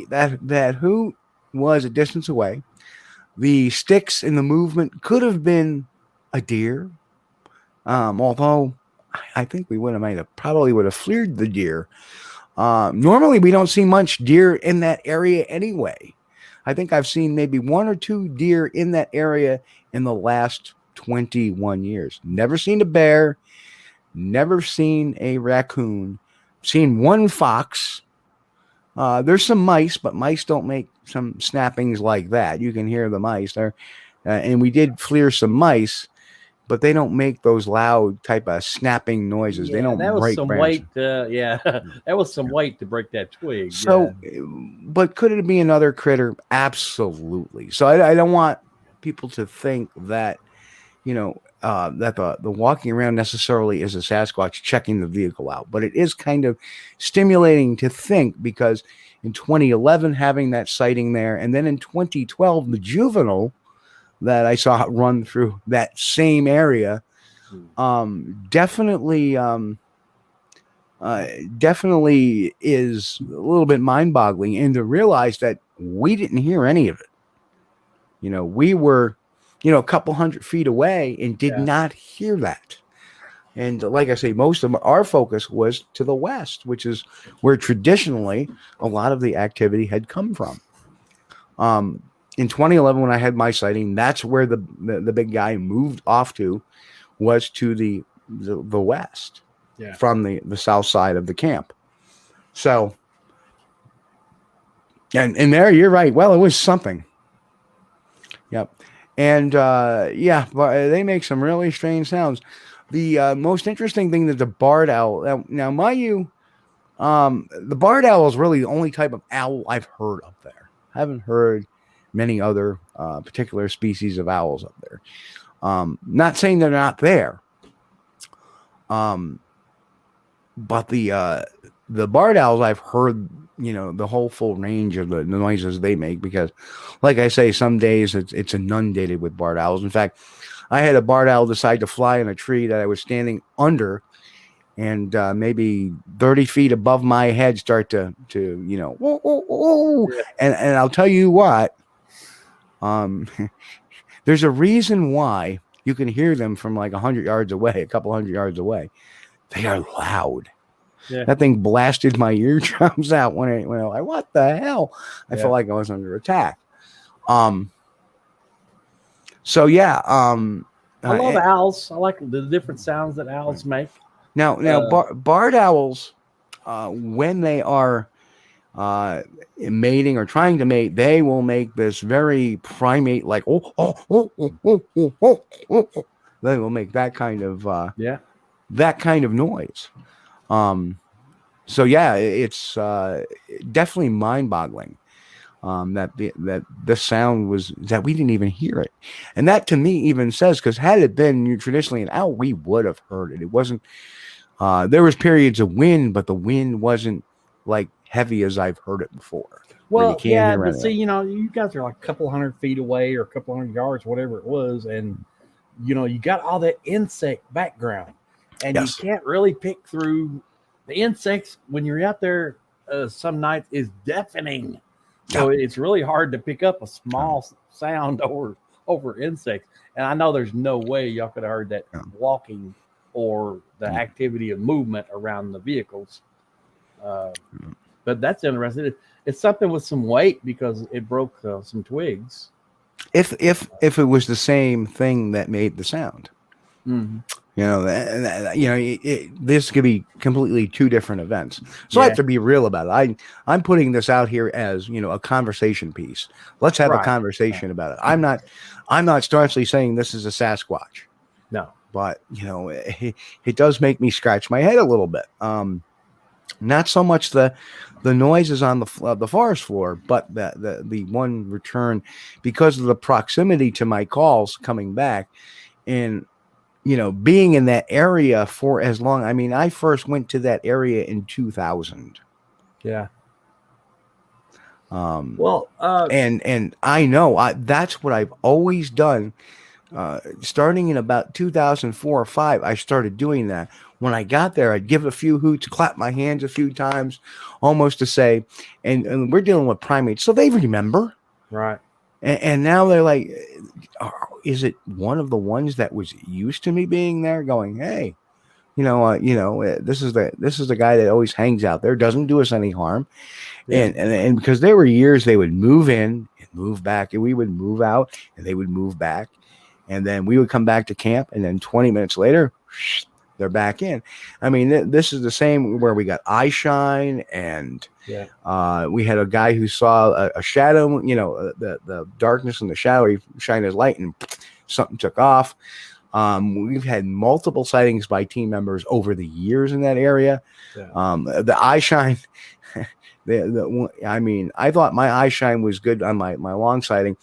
that hoot was a distance away. The sticks in the movement could have been a deer, although I think we probably would have fleared the deer. Normally, we don't see much deer in that area anyway. I think I've seen maybe 1 or 2 deer in that area in the last 21 years. Never seen a bear, never seen a raccoon, seen 1 fox. There's some mice, but mice don't make some snappings like that. You can hear the mice there. And we did fleer some mice, but they don't make those loud type of snapping noises. They don't break branches. That was some weight to break that twig. So, but could it be another critter? Absolutely. So I don't want people to think that, that the walking around necessarily is a Sasquatch checking the vehicle out, but it is kind of stimulating to think, because in 2011 having that sighting there, and then in 2012 the juvenile that I saw run through that same area, definitely is a little bit mind-boggling, and to realize that we didn't hear any of it. We were a couple hundred feet away and did not hear that. And like I say, most of our focus was to the west, which is where traditionally a lot of the activity had come from. In 2011, when I had my sighting, that's where the big guy moved off to, was to the west, from the south side of the camp. So, and there, you're right. Well, it was something. Yep. And they make some really strange sounds. The most interesting thing that the barred owl, now mind you, the barred owl is really the only type of owl I've heard up there. I haven't heard many other particular species of owls up there. Not saying they're not there. But the barred owls, I've heard, the whole full range of the noises they make, because like I say, some days it's inundated with barred owls. In fact, I had a barred owl decide to fly in a tree that I was standing under, and maybe 30 feet above my head start to whoa, whoa, whoa. And I'll tell you what, there's a reason why you can hear them from like 100 yards away, a couple hundred yards away. They are loud. Yeah. That thing blasted my eardrums out when I like, what the hell? I felt like I was under attack. So yeah, I love owls. I like the different sounds that owls make. Now, barred owls, when they are mating or trying to mate, they will make this very primate, like they will make that kind of noise. So yeah, it's definitely mind-boggling. That the sound was that we didn't even hear it, and that to me even says, because had it been traditionally an owl, we would have heard it. It wasn't. There was periods of wind, but the wind wasn't like heavy as I've heard it before. Well, yeah, but see, you guys are like a couple hundred feet away or a couple hundred yards, whatever it was, and you got all that insect background, and you can't really pick through the insects when you're out there. Some nights is deafening. So it's really hard to pick up a small sound over insects. And I know there's no way y'all could have heard that walking or the activity of movement around the vehicles. But that's interesting. It's something with some weight because it broke some twigs. If it was the same thing that made the sound. Mm-hmm. This could be completely two different events. So I have to be real about it. I'm putting this out here as, a conversation piece. Let's have a conversation about it. I'm not staunchly saying this is a Sasquatch. No. But, it does make me scratch my head a little bit. Not so much the noises on the forest floor, but the one return because of the proximity to my calls coming back and, being in that area for as long. I mean, I first went to that area in 2000. Yeah. And I know that's what I've always done. Starting in about 2004 or 5, I started doing that. When I got there, I'd give a few hoots, clap my hands a few times, almost to say, and we're dealing with primates, so they remember. Right. And now they're like, is it one of the ones that was used to me being there going, hey, this is the guy that always hangs out there, doesn't do us any harm. Yeah. And because there were years they would move in and move back, and we would move out and they would move back. And then we would come back to camp, and then 20 minutes later, they're back in. I mean, this is the same where we got eye shine, and we had a guy who saw a shadow, the darkness and the shadow. He shined his light, and something took off. We've had multiple sightings by team members over the years in that area. Yeah. The eye shine, I thought my eye shine was good on my long sighting.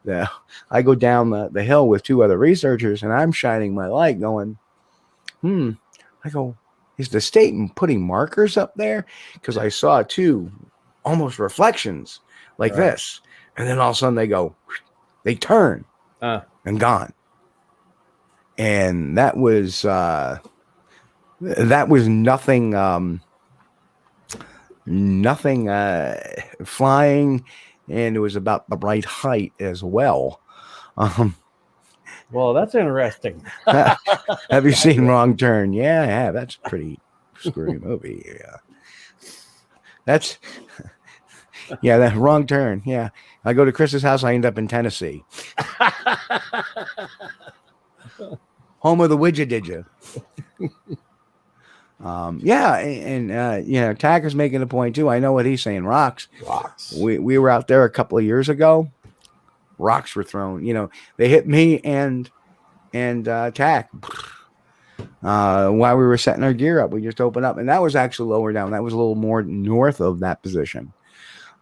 I go down the hill with two other researchers, and I'm shining my light going, I go, is the state putting markers up there? Because I saw two almost reflections like this. And then all of a sudden they turn and gone. And that was nothing flying, and it was about the right height as well. Well, that's interesting. Have you seen Wrong Turn? Yeah, I have. That's a pretty screwy movie. Yeah. That Wrong Turn. Yeah. I go to Chris's house, I end up in Tennessee. Home of the Widja-Didja. Tacker's making a point too. I know what he's saying. Rocks. We were out there a couple of years ago. Rocks were thrown. They hit me and Tack while we were setting our gear up. We just opened up, and that was actually lower down. That was a little more north of that position.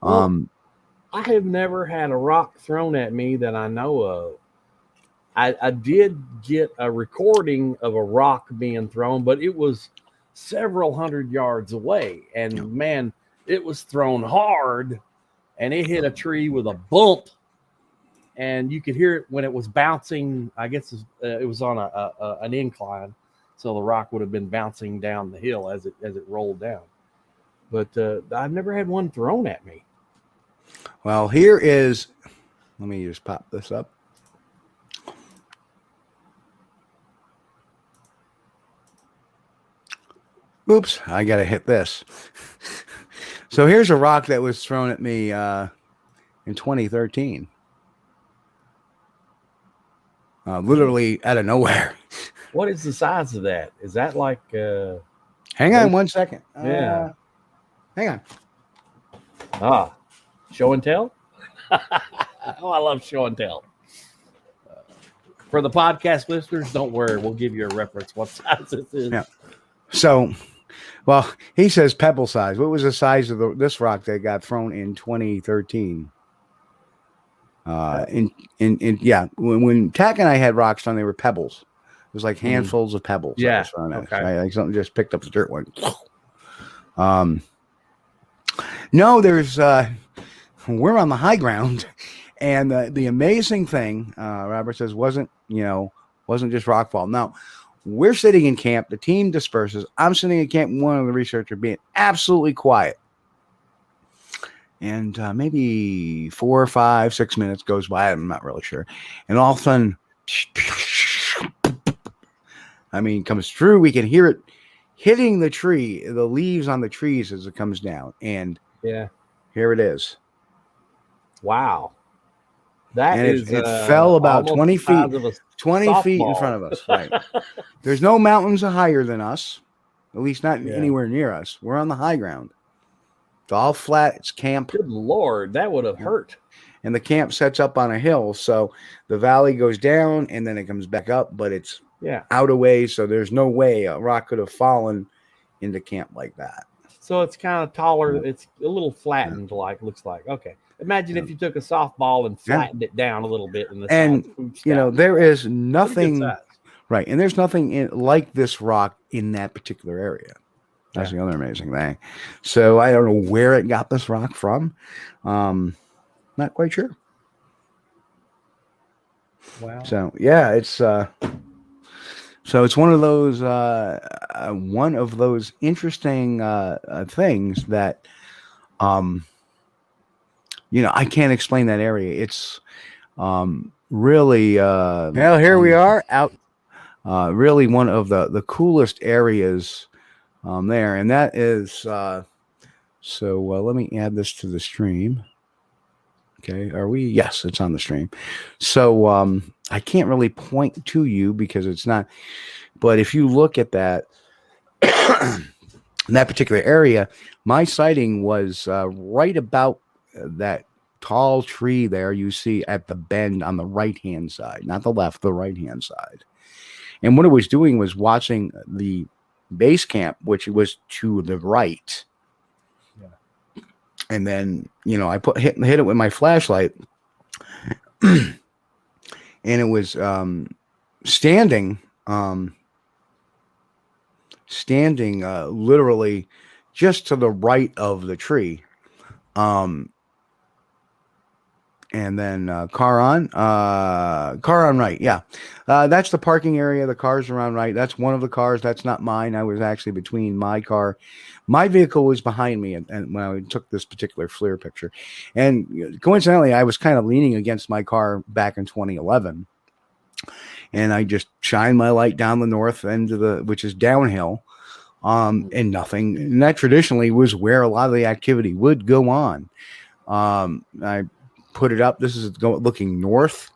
I have never had a rock thrown at me that I know of. I did get a recording of a rock being thrown, but it was several hundred yards away. And man, it was thrown hard, and it hit a tree with a bump. And you could hear it when it was bouncing. I guess it was on an incline, so the rock would have been bouncing down the hill as it rolled down. But I've never had one thrown at me. Well, here is. Let me just pop this up. Oops, I got to hit this. So here's a rock that was thrown at me in 2013. Literally out of nowhere. What is the size of that? Is that like... hang on 1 second. Yeah. Hang on. Show and tell? Oh, I love show and tell. For the podcast listeners, don't worry. We'll give you a reference what size this is. Yeah. So... Well, he says pebble size. What was the size of this rock that got thrown in 2013? When Tack and I had rocks thrown, they were pebbles. It was like handfuls of pebbles. Yeah. Okay. Right? Like something just picked up the dirt one. No, there's we're on the high ground, and the amazing thing, Robert says, wasn't just rockfall. No. We're sitting in camp. The team disperses. I'm sitting in camp. One of the researchers being absolutely quiet. And maybe 4 or 5, 6 minutes goes by. I'm not really sure. And all of a sudden, comes through. We can hear it hitting the tree, the leaves on the trees as it comes down. And here it is. Wow. It fell about 20 feet. 20 feet in front of us. Right. There's no mountains higher than us, at least not anywhere near us. We're on the high ground. It's all flat. It's camp. Good Lord, that would have hurt. And the camp sets up on a hill, so the valley goes down and then it comes back up, but it's out of way, so there's no way a rock could have fallen into camp like that. So it's kind of taller. It's a little flattened, looks like. Okay. Imagine if you took a softball and flattened it down a little bit. There is nothing, right. And there's nothing like this rock in that particular area. That's the other amazing thing. So I don't know where it got this rock from. Not quite sure. Wow. So it's it's one of those interesting things that I can't explain that area. It's really here we are out really one of the coolest areas there, and that is let me add this to the stream. Okay, are we? Yes, it's on the stream. So I can't really point to you because it's not, but if you look at that in that particular area, my sighting was right about that tall tree there you see at the bend on the right-hand side, not the left, the right-hand side. And what it was doing was watching the base camp, which was to the right. Yeah. And then, I hit it with my flashlight and it was standing literally just to the right of the tree. And then car on right. Yeah. That's the parking area. The cars are on right. That's one of the cars. That's not mine. I was actually between my car. My vehicle was behind me and when I took this particular FLIR picture. And coincidentally, I was kind of leaning against my car back in 2011. And I just shined my light down the north end of which is downhill, and nothing. And that traditionally was where a lot of the activity would go on. I put it up. This is looking north.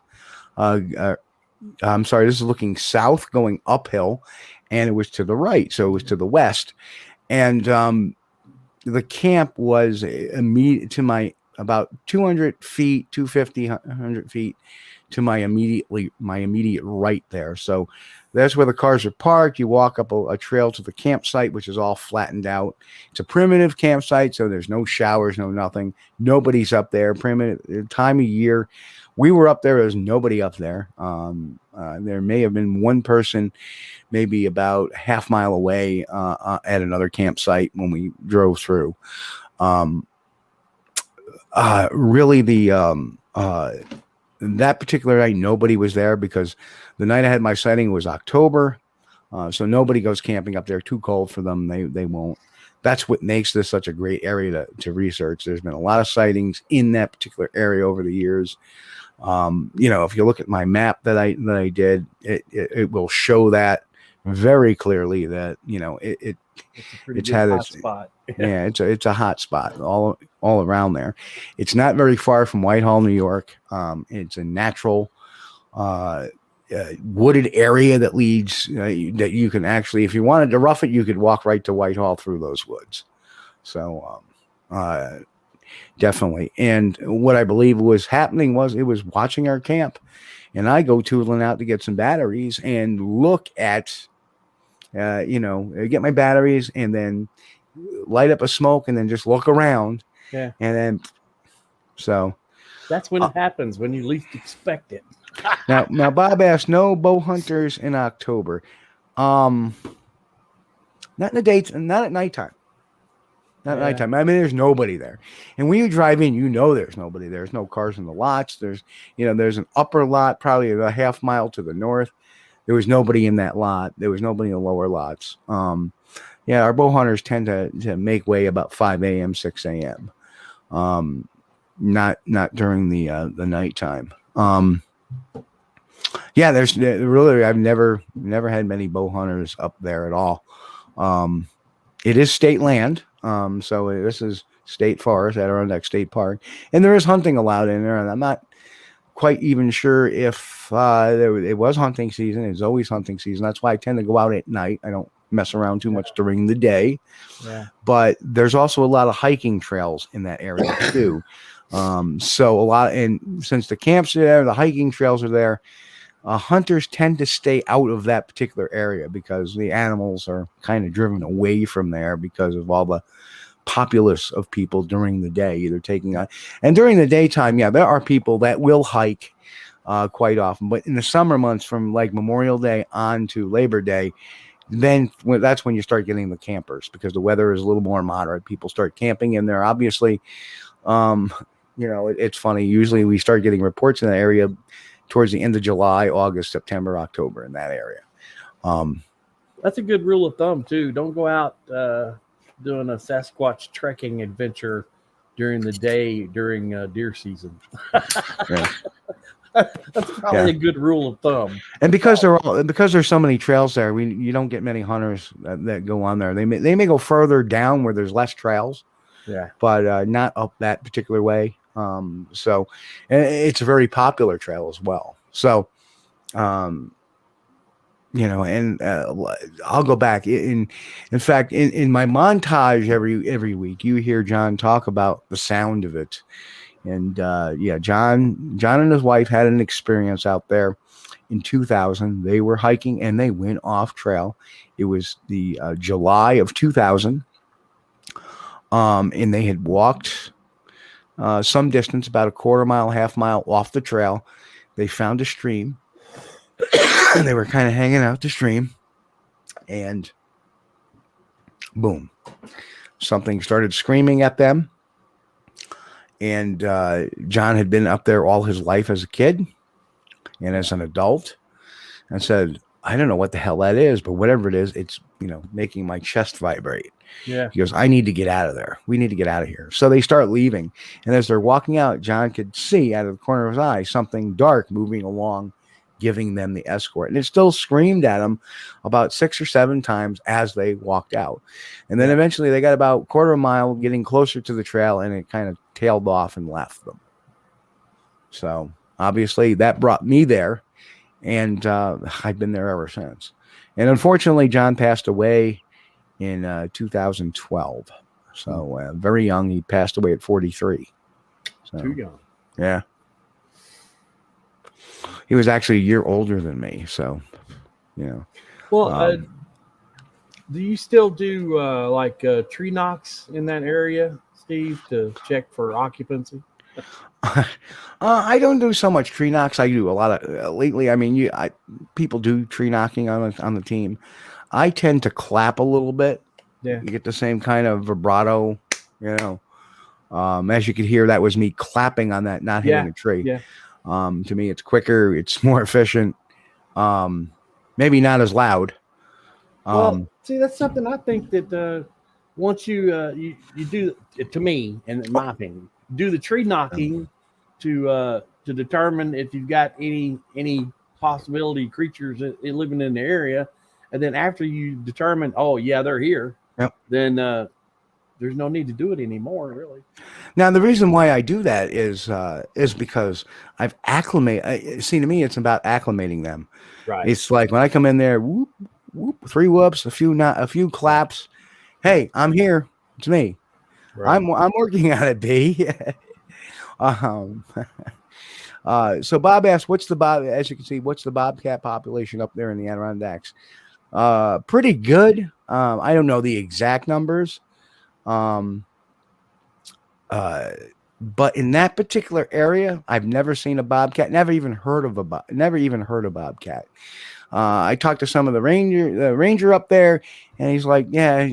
I'm sorry. This is looking south, going uphill, and it was to the right. So it was to the west, and the camp was immediate to my about 200 feet, 250, 100 feet to my immediate right there. So that's where the cars are parked. You walk up a trail to the campsite, which is all flattened out. It's a primitive campsite, so there's no showers, no nothing. Nobody's up there. Primitive time of year. We were up there. There's nobody up there. There may have been one person, maybe about half mile away at another campsite when we drove through. Really, that particular night, nobody was there because the night I had my sighting was October. So nobody goes camping up there. Too cold for them. They won't. That's what makes this such a great area to research. There's been a lot of sightings in that particular area over the years. If you look at my map that I did, it will show that very clearly that, it's had its spot. Yeah, it's a hot spot all around there. It's not very far from Whitehall, New York. It's a natural wooded area that leads that you can actually, if you wanted to rough it, you could walk right to Whitehall through those woods. So definitely. And what I believe was happening was it was watching our camp, and I go tooling out to get some batteries and look at get my batteries and then light up a smoke and then just look around. Yeah. And then, so that's when it happens, when you least expect it. now Bob asked, no bow hunters in October. Not in the dates and not at nighttime. Not at nighttime. I mean, there's nobody there. And when you drive in, there's nobody there. There's no cars in the lots. There's an upper lot, probably a half mile to the north. There was nobody in that lot. There was nobody in the lower lots. Our bow hunters tend to make way about 5 a.m., 6 a.m. Not during the nighttime. There's really, I've never had many bow hunters up there at all. It is state land. So this is state forest, Adirondack State Park, and there is hunting allowed in there. And I'm not quite even sure if it was hunting season. It's always hunting season. That's why I tend to go out at night. I don't mess around too much during the day. Yeah. But there's also a lot of hiking trails in that area too. So a lot, and since the camps are there, the hiking trails are there, hunters tend to stay out of that particular area because the animals are kind of driven away from there because of all the populace of people during the day, either taking on, and during the daytime, there are people that will hike quite often, but in the summer months from like Memorial Day on to Labor Day, then that's when you start getting the campers because the weather is a little more moderate. People start camping in there. Obviously, it's funny. Usually we start getting reports in that area towards the end of July, August, September, October in that area. That's a good rule of thumb too. Don't go out doing a Sasquatch trekking adventure during the day during deer season. That's probably a good rule of thumb. And because there's so many trails there, you don't get many hunters that go on there. They may go further down where there's less trails, but not up that particular way. So it's a very popular trail as well. So, and I'll go back in fact, in my montage every week, you hear John talk about the sound of it. And John and his wife had an experience out there in 2000. They were hiking and they went off trail. It was the July of 2000. And they had walked some distance, about a quarter mile, half mile off the trail. They found a stream, and they were kind of hanging out the stream, and boom, something started screaming at them. And John had been up there all his life as a kid and as an adult, and said, I don't know what the hell that is, but whatever it is, it's, making my chest vibrate. Yeah. He goes, I need to get out of there. We need to get out of here. So they start leaving. And as they're walking out, John could see out of the corner of his eye something dark moving along, giving them the escort. And it still screamed at him about 6 or 7 times as they walked out. And then eventually they got about a quarter of a mile, getting closer to the trail, and it kind of tailed off and left them. So obviously that brought me there. And I've been there ever since. And unfortunately, John passed away in 2012. So very young. He passed away at 43. So, Too young. Yeah. He was actually a year older than me. So, Well, do you still do tree knocks in that area, Steve, to check for occupancy? I don't do so much tree knocks. I do a lot of lately. I mean, people do tree knocking on the team. I tend to clap a little bit. Yeah, you get the same kind of vibrato. As you could hear, that was me clapping on that, not hitting a tree. Yeah. To me, it's quicker. It's more efficient. Maybe not as loud. Well, see, that's something I think that once you do, to me, and in my opinion, do the tree knocking to determine if you've got any possibility creatures living in the area, and then after you determine, oh yeah, they're here, then there's no need to do it anymore, really. Now, the reason why I do that is because I've acclimated. See, to me, it's about acclimating them. Right. It's like when I come in there, whoop, whoop, 3 whoops, a few claps. Hey, I'm here. It's me. Right. I'm working on it, B. So Bob asked, as you can see, what's the bobcat population up there in the Adirondacks? Pretty good. I don't know the exact numbers. But in that particular area, I've never seen a bobcat, never even heard of a bobcat. I talked to some of the ranger up there, and he's like, yeah,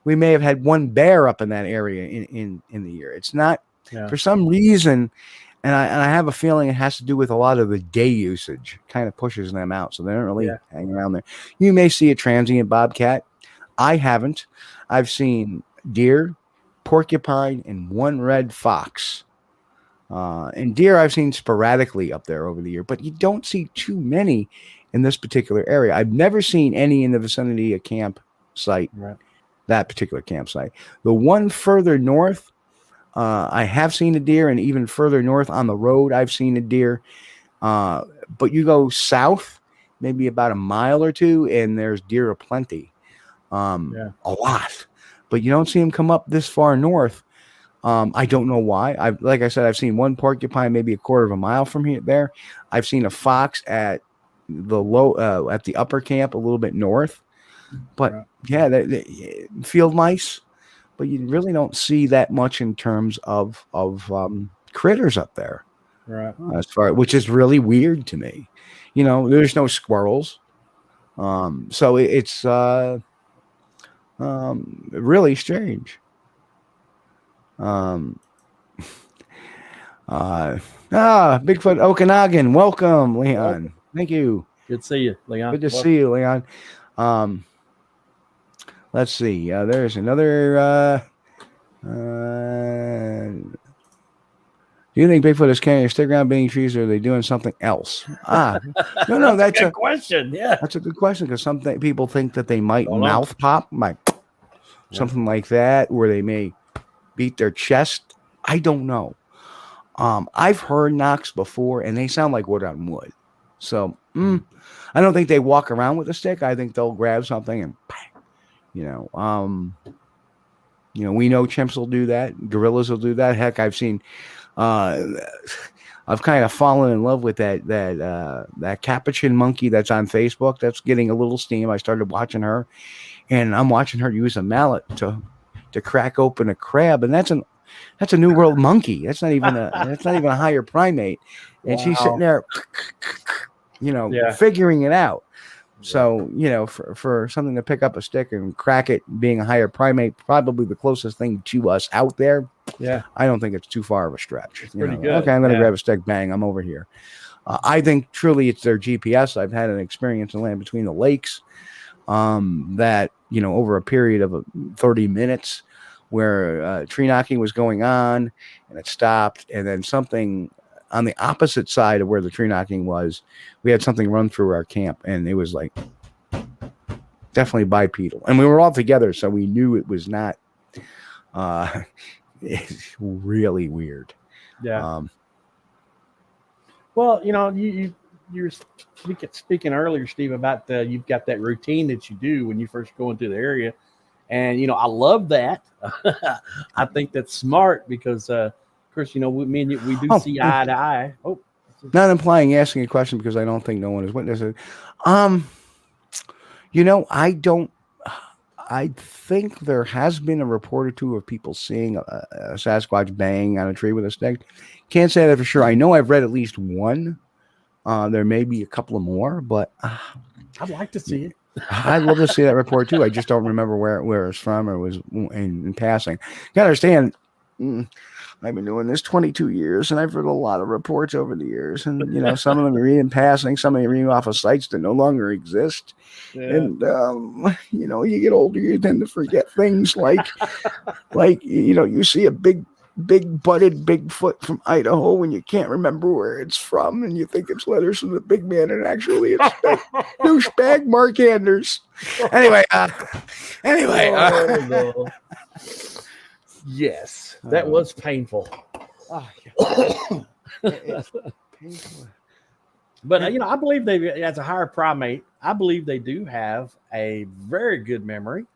we may have had one bear up in that area in the year. It's not for some reason. And I have a feeling it has to do with a lot of the day usage, kind of pushes them out. So they don't really hang around there. You may see a transient bobcat. I haven't. I've seen deer, porcupine, and one red fox. And deer I've seen sporadically up there over the year, but you don't see too many in this particular area. I've never seen any in the vicinity of campsite, that particular campsite. The one further north, I have seen a deer, and even further north on the road, I've seen a deer. But you go south, maybe about a mile or two, and there's deer aplenty. A lot. But you don't see them come up this far north. I don't know why. Like I said, I've seen one porcupine maybe a quarter of a mile from there. I've seen a fox at the upper camp a little bit north. But they field mice. But you really don't see that much in terms of critters up there, right? Which is really weird to me. There's no squirrels, so it's really strange. Bigfoot Okanagan, welcome, Leon. Thank you. Good to see you, Leon. Good to see you, Leon. Let's see. There's another. Do you think Bigfoot is carrying a stick around being trees, or are they doing something else? No, that's a good question. Yeah, that's a good question, because some people think that they might mouth pop, something like that, or they may beat their chest. I don't know. I've heard knocks before, and they sound like wood on wood. So I don't think they walk around with a stick. I think they'll grab something and bang. We know chimps will do that. Gorillas will do that. Heck, I've seen. I've kind of fallen in love with that capuchin monkey that's on Facebook. That's getting a little steam. I started watching her, and I'm watching her use a mallet to crack open a crab, and That's a New World monkey. That's not even a higher primate. And she's sitting there, figuring it out. So, for something to pick up a stick and crack it, being a higher primate, probably the closest thing to us out there. Yeah. I don't think it's too far of a stretch. It's pretty good. Okay, I'm going to grab a stick, bang, I'm over here. I think truly it's their GPS. I've had an experience in Land Between the Lakes that, over a period of 30 minutes where tree knocking was going on and it stopped. And then something on the opposite side of where the tree knocking was, we had something run through our camp, and it was like definitely bipedal. And we were all together, so we knew it was not it's really weird. Yeah. Well, you were speaking earlier, Steve, about you've got that routine that you do when you first go into the area. And, I love that. I think that's smart because, Chris, me and you, we do see eye to eye. Oh, not implying asking a question because I don't think no one has witnessed it. I think there has been a report or two of people seeing a Sasquatch bang on a tree with a stick. Can't say that for sure. I know I've read at least one. There may be a couple of more, but I'd like to see it. I'd love to see that report too. I just don't remember where it's from or was in passing. You gotta understand, I've been doing this 22 years, and I've read a lot of reports over the years. And, some of them are in passing, some of them are reading off of sites that no longer exist. Yeah. And, you get older, you tend to forget things like, you see a big butted Bigfoot from Idaho and you can't remember where it's from. And you think it's letters from the big man, and actually it's douchebag Mark Anders. Anyway. No. Yes, that was painful. It's painful. But I believe as a higher primate, I believe they do have a very good memory,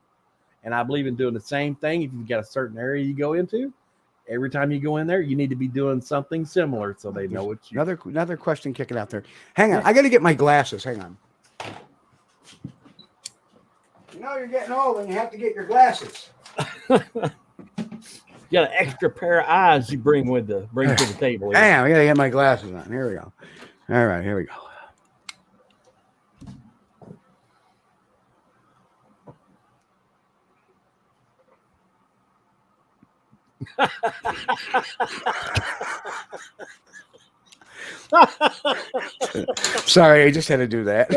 and I believe in doing the same thing. If you've got a certain area you go into, every time you go in there, you need to be doing something similar so they know what you. Another question kicking out there. Hang on, I got to get my glasses. Hang on. You're getting old, and you have to get your glasses. You got an extra pair of eyes you bring to the table. Damn, I gotta get my glasses on. Here we go. All right, here we go. Sorry, I just had to do that.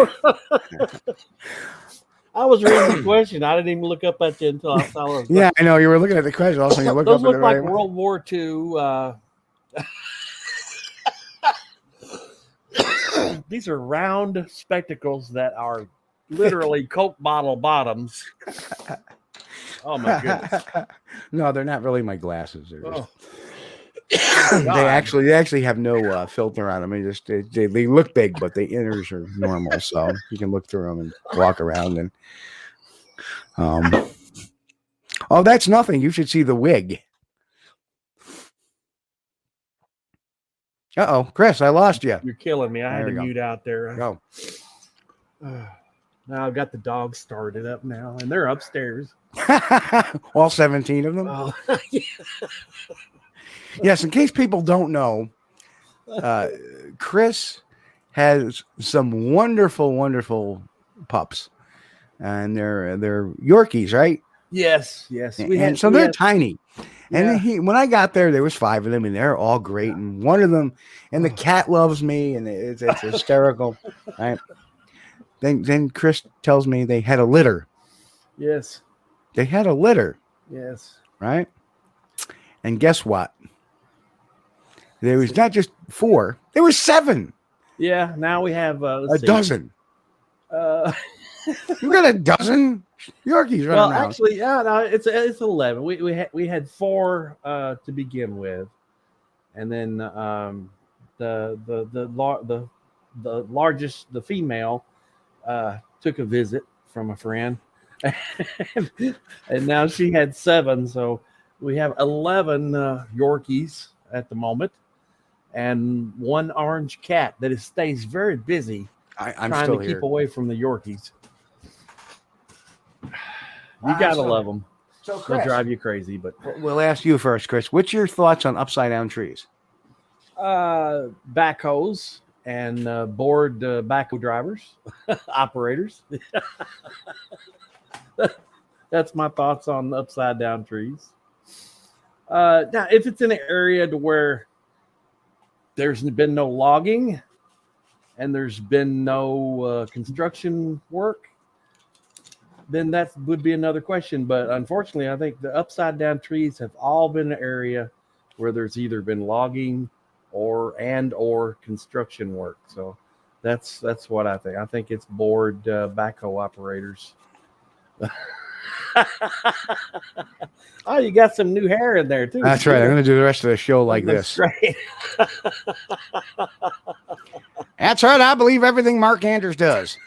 I was reading the question. I didn't even look up at you until I saw it. Yeah, I know. You were looking at the question. Also, you those look like World War II. These are round spectacles that are literally Coke bottle bottoms. Oh, my goodness. No, they're not really my glasses. They're just, they actually have no filter on them. They look big, but the inners are normal, so you can look through them and walk around. And oh, that's nothing. You should see the wig. Uh-oh, Chris, I lost you. You're killing me. I had to mute out there. Go. Now I've got the dogs started up now, and they're upstairs. All 17 of them? Oh, yeah. Yes, in case people don't know, Chris has some wonderful, wonderful pups. And they're Yorkies, right? Yes. They're tiny. And when I got there was 5 of them, and they're all great. And one of them, and the cat loves me, and it's hysterical. Right? Then Chris tells me they had a litter. Yes. They had a litter. Yes. Right? And guess what? There was not just 4. There were 7. Yeah. Now we have a dozen. You got a dozen Yorkies running around. Actually, no, it's 11. We had 4 to begin with, and then the largest, the female, took a visit from a friend, and now she had 7. So we have 11 Yorkies at the moment, and 1 orange cat that stays very busy. I'm trying still to here. keep away from the Yorkies. You gotta love them. So, They'll Chris, drive you crazy, but we'll ask you first, Chris. What's your thoughts on upside down trees? backhoes and bored backhoe drivers, operators. That's my thoughts on upside down trees. Now, if it's in an area to where there's been no logging and there's been no construction work, then that would be another question. But unfortunately, I think the upside down trees have all been an area where there's either been logging or construction work. So that's what I think. I think it's bored backhoe operators. Oh, you got some new hair in there too. That's right. I'm going to do the rest of the show like this. Right. That's right. I believe everything Mark Anders does.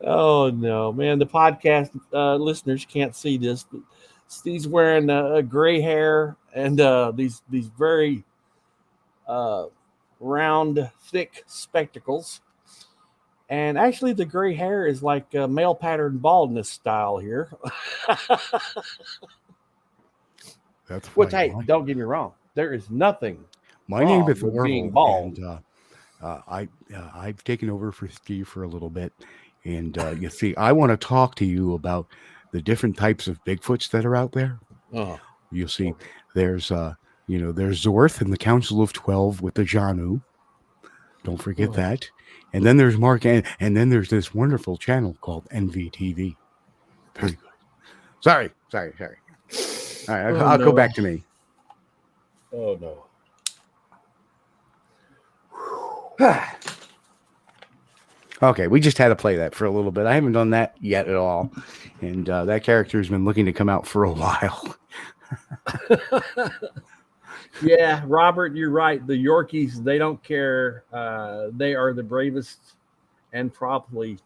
Oh no, man! The podcast listeners can't see this, but Steve's wearing a gray hair and these very round, thick spectacles. And actually, the gray hair is like male pattern baldness style here. That's which, hey, don't get me wrong, there is nothing. My name is with being Orville, bald. and I've taken over for Steve for a little bit. And you see, I want to talk to you about the different types of Bigfoots that are out there. Oh. You'll see there's there's Zorth and the Council of 12 with the Janu. Don't forget that. And then there's Mark, and then there's this wonderful channel called NVTV. Very good. Sorry. All right, I'll go back to me. Oh, no. Okay, we just had to play that for a little bit. I haven't done that yet at all. And that character has been looking to come out for a while. Yeah, Robert, you're right. The Yorkies, they don't care. They are the bravest and probably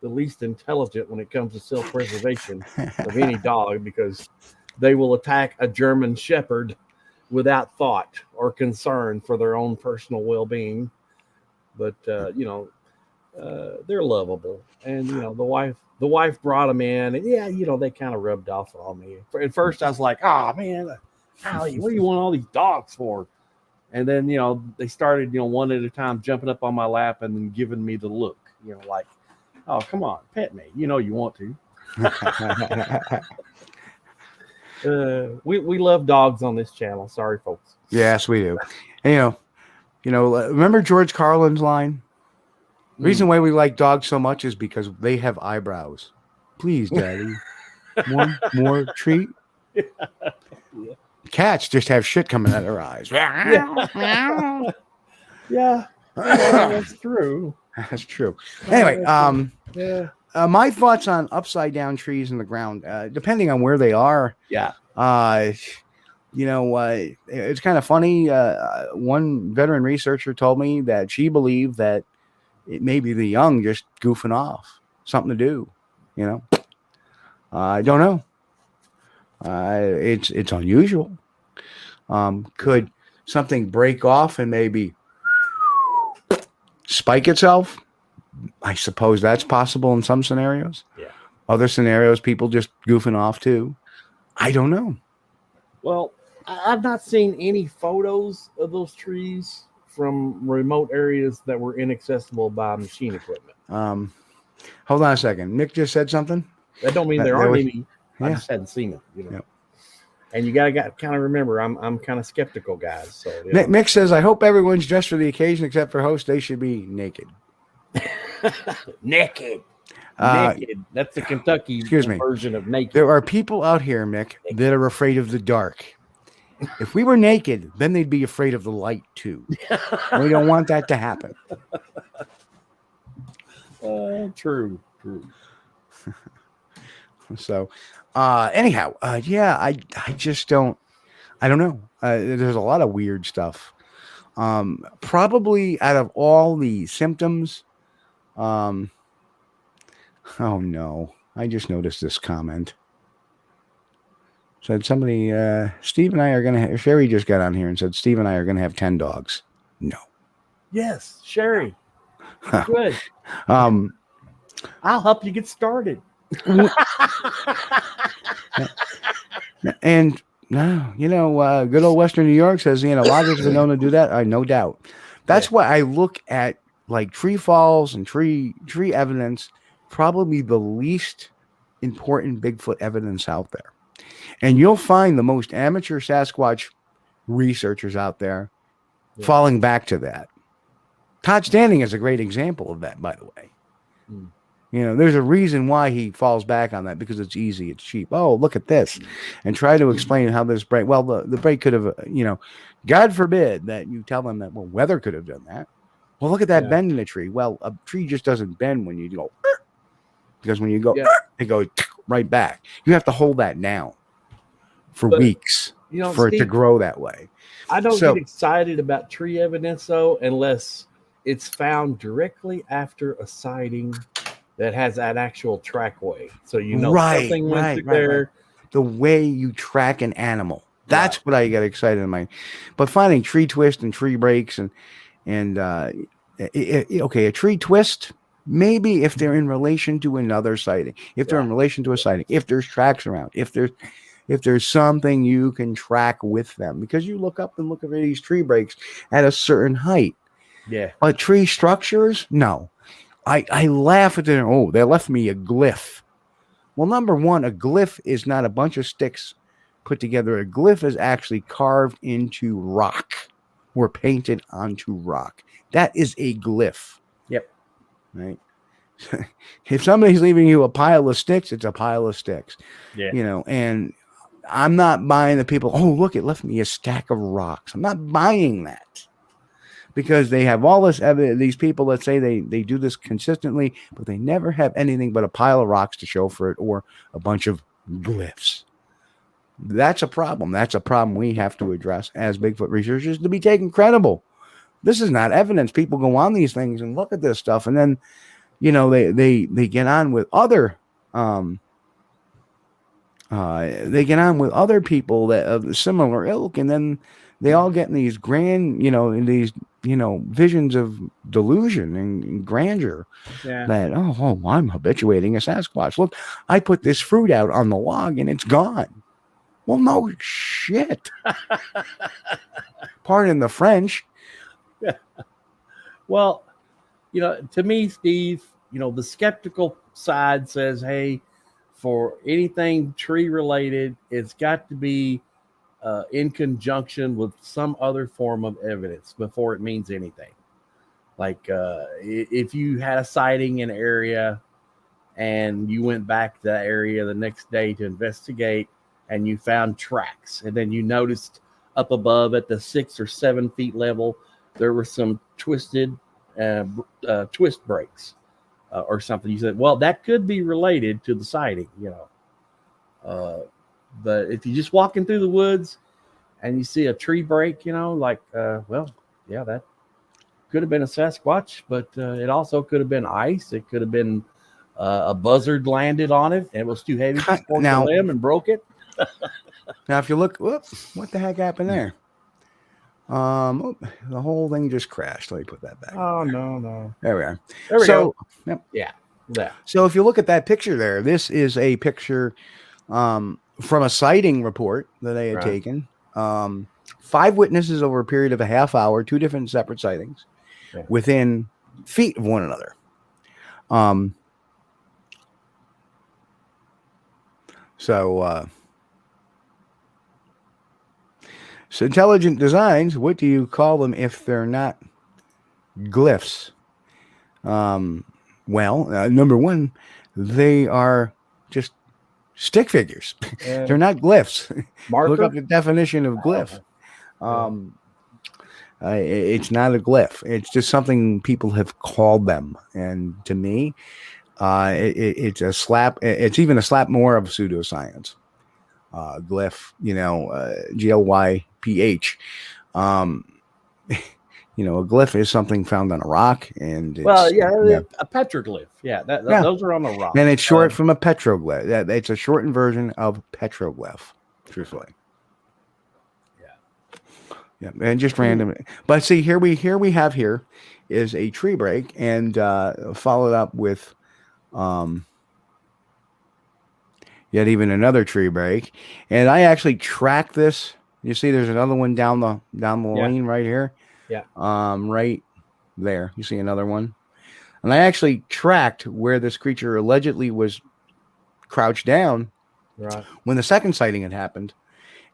the least intelligent when it comes to self-preservation of any dog, because they will attack a German Shepherd without thought or concern for their own personal well-being. But, they're lovable. And, the wife brought them in, and they kind of rubbed off on me. At first I was like, man, Allie, what do you want all these dogs for? And then, they started, one at a time jumping up on my lap and then giving me the look, like, oh, come on, pet me. You want to. We love dogs on this channel. Sorry, folks. Yes, we do. And, remember George Carlin's line? The reason why we like dogs so much is because they have eyebrows. Please, Daddy. One more treat. Yeah. Cats just have shit coming out of their eyes. Yeah, that's true. That's true. Anyway, my thoughts on upside down trees in the ground, depending on where they are. Yeah. It's kind of funny. One veteran researcher told me that she believed that it may be the young just goofing off, something to do. I don't know. It's unusual. Could something break off and maybe spike itself? I suppose that's possible in some scenarios. Yeah. Other scenarios, people just goofing off too. I don't know. Well, I've not seen any photos of those trees from remote areas that were inaccessible by machine equipment. Hold on a second. Nick just said something. That don't mean there aren't any. I just hadn't seen them. Yep. And you gotta kind of remember, I'm kind of skeptical, guys. So Mick says, I hope everyone's dressed for the occasion except for host. They should be naked. Naked. Naked. That's the Kentucky version of naked. There are people out here, Mick, that are afraid of the dark. If we were naked, then they'd be afraid of the light too. We don't want that to happen. True. So, anyhow, I just don't. I don't know. There's a lot of weird stuff. Probably out of all the symptoms. Oh no! I just noticed this comment. Said somebody, Steve and I are going to have, Sherry just got on here and said, Steve and I are going to have 10 dogs. No. Yes, Sherry. Good. I'll help you get started. And no, good old Western New York says, lodges have been known to do that. No doubt. That's why I look at like tree falls and tree evidence, probably the least important Bigfoot evidence out there. And you'll find the most amateur Sasquatch researchers out there falling back to that. Todd Standing is a great example of that, by the way. There's a reason why he falls back on that, because it's easy, it's cheap. Oh, look at this. And try to explain how this break, well, the break could have, God forbid that you tell them that, well, weather could have done that. Well, look at that bend in a tree. Well, a tree just doesn't bend when you go, because when you go, it goes right back. You have to hold that down for weeks for it to grow that way. I don't get excited about tree evidence, though, unless it's found directly after a sighting that has that actual trackway. So something went through there. Right. The way you track an animal. That's what I get excited in my. But finding tree twists and tree breaks and a tree twist, maybe if they're in relation to another sighting, if they're in relation to a sighting, if there's tracks around, if there's something you can track with them, because you look up and look at these tree breaks at a certain height. Yeah. But tree structures, no. I laugh at them. Oh, they left me a glyph. Well, number one, a glyph is not a bunch of sticks put together. A glyph is actually carved into rock or painted onto rock. That is a glyph. Yep. Right. If somebody's leaving you a pile of sticks, it's a pile of sticks. Yeah. And I'm not buying the people. Oh, look, it left me a stack of rocks. I'm not buying that. Because they have all this evidence, these people that say they do this consistently, but they never have anything but a pile of rocks to show for it, or a bunch of glyphs. That's a problem. That's a problem we have to address as Bigfoot researchers, to be taken credible. This is not evidence. People go on these things and look at this stuff, and then, they get on with other people that of similar ilk, and then they all get in these grand, in these visions of delusion and grandeur that, I'm habituating a Sasquatch. Look, I put this fruit out on the log and it's gone. Well, no shit. Pardon the French. Yeah. Well, to me, Steve, the skeptical side says, hey, for anything tree related, it's got to be in conjunction with some other form of evidence before it means anything. Like if you had a sighting in an area and you went back to that area the next day to investigate, and you found tracks, and then you noticed up above at the 6 or 7 feet level, there were some twisted twist breaks or something. You said, well, that could be related to the sighting, but if you're just walking through the woods and you see a tree break, that could have been a Sasquatch, but it also could have been ice. It could have been a buzzard landed on it and it was too heavy to support the limb and broke it. Now, if you look, whoops, what the heck happened there? The whole thing just crashed. Let me put that back. Oh, no. There we are. There we go. Yep. Yeah. So if you look at that picture there, this is a picture from a sighting report that they had taken. 5 witnesses over a period of a half hour, 2 different separate sightings within feet of one another. So intelligent designs, what do you call them if they're not glyphs? Number one, they are just stick figures. They're not glyphs. Look up the definition of glyph. It's not a glyph. It's just something people have called them. And to me, it's a slap. It's even a slap more of pseudoscience. Glyph, GLYPH. A glyph is something found on a rock, and a petroglyph. Those are on the rock, and it's short from a petroglyph. It's a shortened version of petroglyph. Truthfully, and just random. But see, here we have is a tree break, and followed up with yet even another tree break. And I actually tracked this. You see, there's another one down the lane right here. Yeah. Right there. You see another one. And I actually tracked where this creature allegedly was crouched down when the second sighting had happened.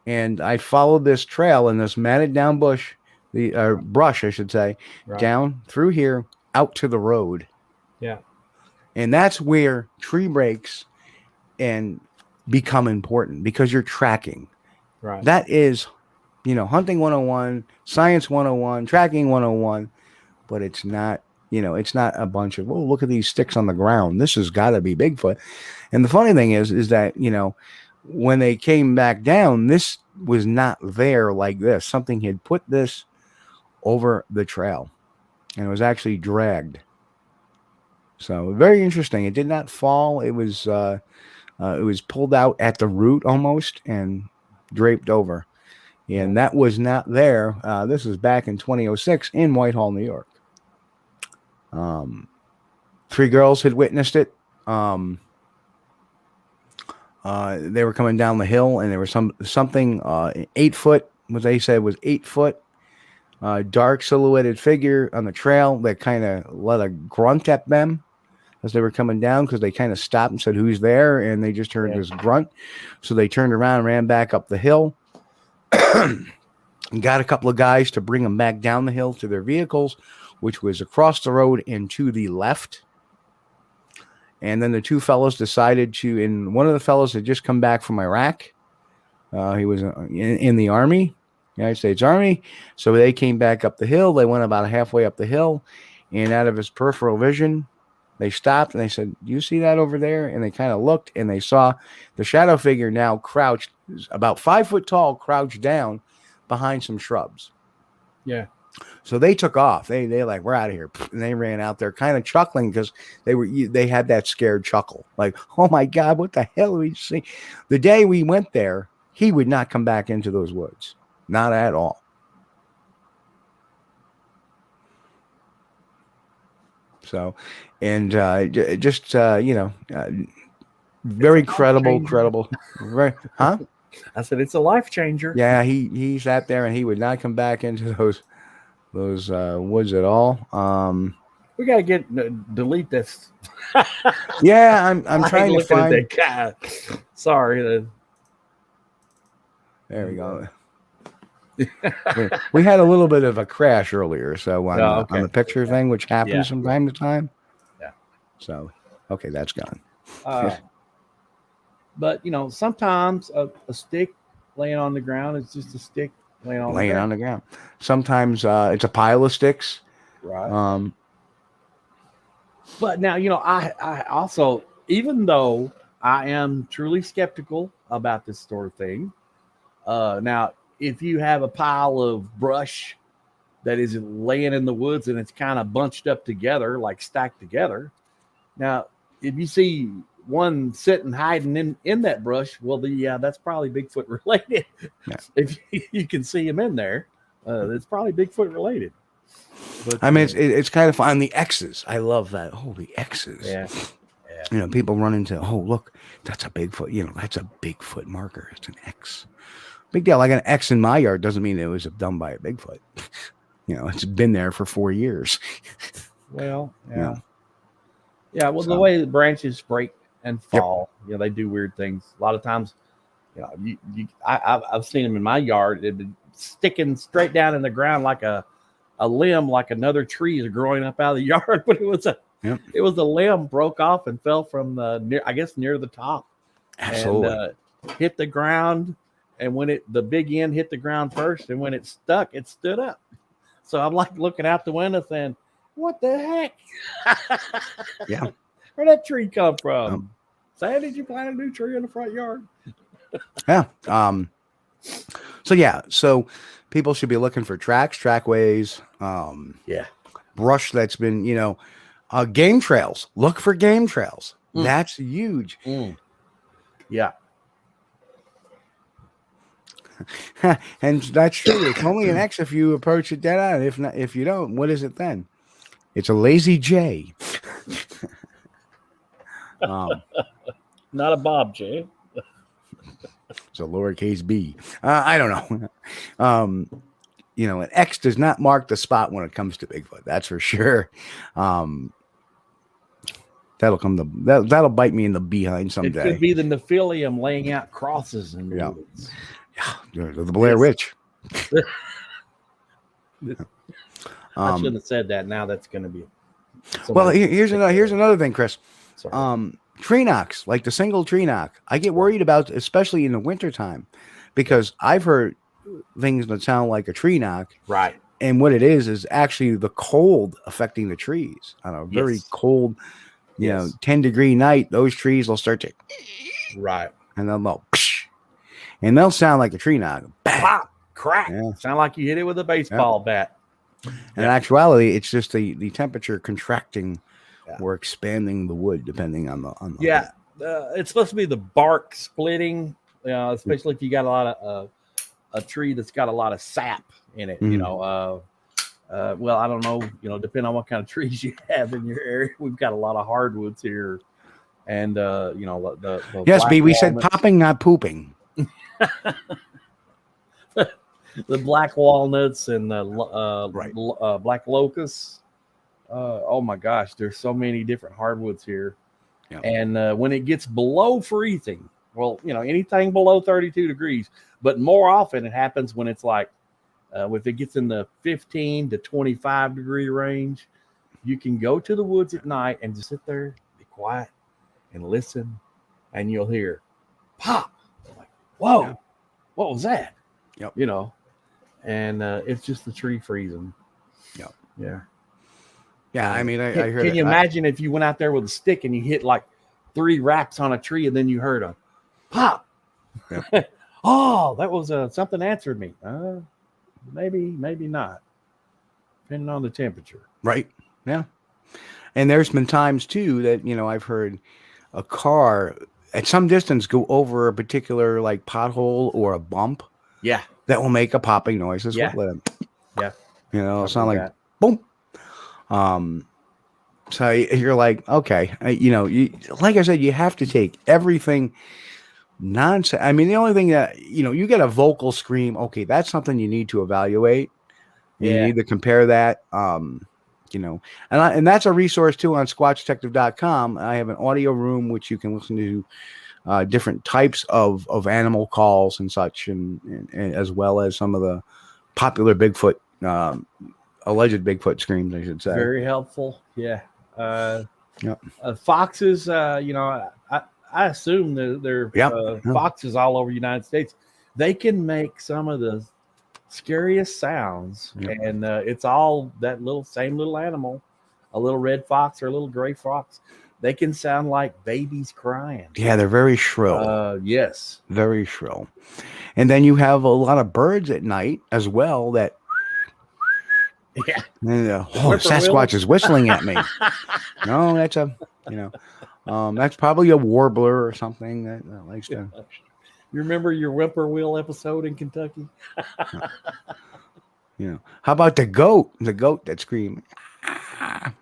And I followed this trail in this matted down brush, I should say, down through here out to the road. Yeah. And that's where tree breaks and become important because you're tracking. Right. That is, hunting 101, science 101, tracking 101, but it's not, it's not a bunch of, look at these sticks on the ground. This has got to be Bigfoot. And the funny thing is that, when they came back down, this was not there like this. Something had put this over the trail and it was actually dragged. So very interesting. It did not fall. It was pulled out at the root almost and draped over. And that was not there. This was back in 2006 in Whitehall, New York. 3 girls had witnessed it. They were coming down the hill, and there was something 8 foot. What they said was 8 foot, dark silhouetted figure on the trail that kind of let a grunt at them as they were coming down because they kind of stopped and said, "Who's there?" And they just heard this grunt, so they turned around and ran back up the hill. And got a couple of guys to bring them back down the hill to their vehicles, which was across the road and to the left. And then the 2 fellows decided to, and one of the fellows had just come back from Iraq. He was in the Army, United States Army. So they came back up the hill. They went about halfway up the hill, and out of his peripheral vision, they stopped and they said, "Do you see that over there?" And they kind of looked and they saw the shadow figure now crouched, about 5 foot tall, crouched down behind some shrubs. Yeah. So they took off. They like, "We're out of here," and they ran out there, kind of chuckling because they had that scared chuckle, like, "Oh my God, what the hell did we see?" The day we went there, he would not come back into those woods, not at all. So, and very credible, very, huh? I said it's a life changer. Yeah, he sat there and he would not come back into those woods at all. We gotta delete this. Yeah, I'm trying to find that guy. Sorry. There we go. We had a little bit of a crash earlier, so on the picture thing, which happens from time to time. Yeah. So, okay, that's gone. But sometimes a stick laying on the ground is just a stick laying on the ground. Sometimes it's a pile of sticks. Right. But now I also, even though I am truly skeptical about this sort of thing, now if you have a pile of brush that is laying in the woods and it's kind of bunched up together, like stacked together. Now, if you see one sitting hiding in that brush, well, that's probably Bigfoot related. Yeah. If you can see him in there, it's probably Bigfoot related. But, I mean, it's kind of fun. The X's, I love that. Oh, the X's. Yeah. People run into, oh, look, that's a Bigfoot. That's a Bigfoot marker. It's an X. Big deal. Like an X in my yard doesn't mean it was done by a Bigfoot. It's been there for 4 years. Well, yeah. Yeah, well, the way the branches break and fall, they do weird things. A lot of times, I've seen them in my yard. They've been sticking straight down in the ground like a limb, like another tree is growing up out of the yard. But it was a limb broke off and fell from near the top. Absolutely. And hit the ground. And when the big end hit the ground first, and when it stuck, it stood up. So I'm like looking out the window saying, "What the heck?" Yeah. Where'd that tree come from? Sam, did you plant a new tree in the front yard? Yeah. So people should be looking for tracks, trackways. Brush that's been, game trails. Look for game trails. That's huge. Yeah. And that's true. It's only an X if you approach it dead on. If you don't, what is it then? It's a lazy J. Not a Bob J. So lowercase b. I don't know. An X does not mark the spot when it comes to Bigfoot. That's for sure. That'll bite me in the behind someday. It could be the Nephilim laying out crosses in the woods. Yeah, the Blair Witch. I shouldn't have said that. Now that's going to be. Well, here's another thing, Chris. Tree knocks, like the single tree knock, I get worried about, especially in the wintertime, because I've heard things that sound like a tree knock. Right. And what it is actually the cold affecting the trees. On a very cold, 10-degree night, those trees will start to. Right. And then and they'll sound like a tree knock. Bang. Pop, crack. Yeah. Sound like you hit it with a baseball bat. And in actuality, it's just the temperature contracting or expanding the wood, depending on the it's supposed to be the bark splitting, especially if you got a lot of a tree that's got a lot of sap in it. Well, I don't know, depending on what kind of trees you have in your area. We've got a lot of hardwoods here, and the yes, B, we said popping, not pooping. The black walnuts and the black locusts. Oh my gosh, there's so many different hardwoods here. Yep. And when it gets below freezing, well, anything below 32 degrees, but more often it happens when it's like, if it gets in the 15 to 25 degree range, you can go to the woods at night and just sit there, be quiet and listen, and you'll hear pop. Like, whoa, what was that? Yep. And it's just the tree freezing. Yep. Yeah. Yeah, I mean, I heard. Can you imagine if you went out there with a stick and you hit like 3 raps on a tree and then you heard a pop? Yeah. Oh, that was something answered me. Maybe not, depending on the temperature. Right. Yeah. And there's been times too that I've heard a car at some distance go over a particular like pothole or a bump. Yeah. That will make a popping noise as well. Yeah. It'll sound like boom. So you're like, okay, like I said, you have to take everything nonsense. I mean, the only thing that, you get a vocal scream. Okay. That's something you need to evaluate. You need to compare that. And that's a resource too on squatchdetective.com. I have an audio room, which you can listen to different types of animal calls and such, and as well as some of the popular Bigfoot, alleged Bigfoot screams, I should say. Very helpful. Yeah. Foxes, I assume there are foxes all over the United States. They can make some of the scariest sounds, and it's all that same little animal, a little red fox or a little gray fox. They can sound like babies crying. Yeah, they're very shrill. Yes. Very shrill. And then you have a lot of birds at night as well that yeah. And, Sasquatch is whistling at me. No, that's that's probably a warbler or something that likes to. You remember your whippoorwill episode in Kentucky? How about the goat? The goat that screamed.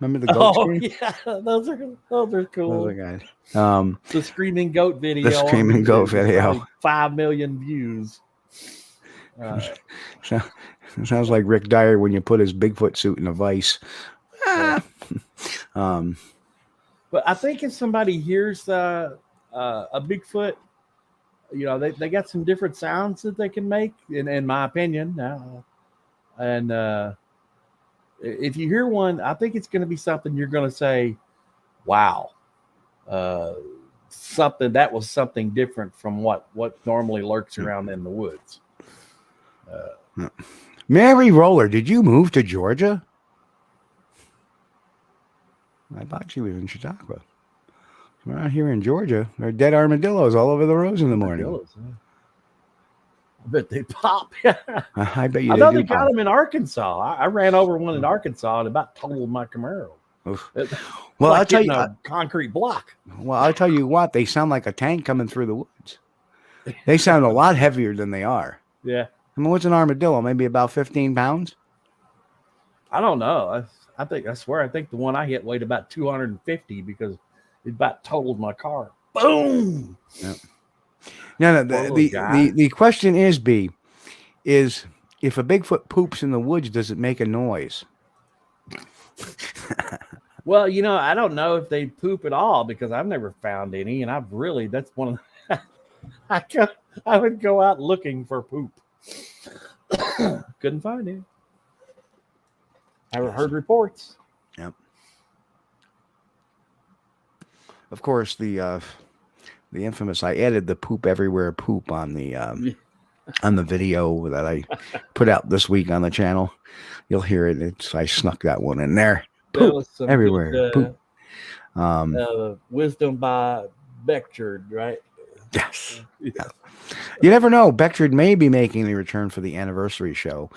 Remember the goat scream? Yeah, those are cool. Those are guys. The screaming goat video. The screaming goat video. 5 million views. It sounds like Rick Dyer when you put his Bigfoot suit in a vice. But I think if somebody hears a Bigfoot, they got some different sounds that they can make, in my opinion. And if you hear one, I think it's going to be something you're going to say, wow, that was something different from what normally lurks around in the woods. Mary Roller, did you move to Georgia? I thought she was in Chautauqua. We're out here in Georgia. There are dead armadillos all over the roads in the morning. I bet they pop. I bet you. I thought they got them in Arkansas. I ran over one in Arkansas and about totaled my Camaro. Well, I'll tell you, a concrete block. Well, I'll tell you what, they sound like a tank coming through the woods. They sound a lot heavier than they are. Yeah. I mean, what's an armadillo? Maybe about 15 pounds? I don't know. I think the one I hit weighed about 250 because it about totaled my car. Boom. Yep. No, Poor little guy. the question is, B, is if a Bigfoot poops in the woods, does it make a noise? Well, I don't know if they poop at all because I've never found any, and that's one of the, I would go out looking for poop. Couldn't find it. I heard reports. Yep. Of course, the infamous, I added the poop everywhere poop on the video that I put out this week on the channel. You'll hear it. I snuck that one in there. Poop everywhere. Good, poop. Wisdom by Beckford, right? Yes. Yeah. You never know. Beckford may be making the return for the anniversary show,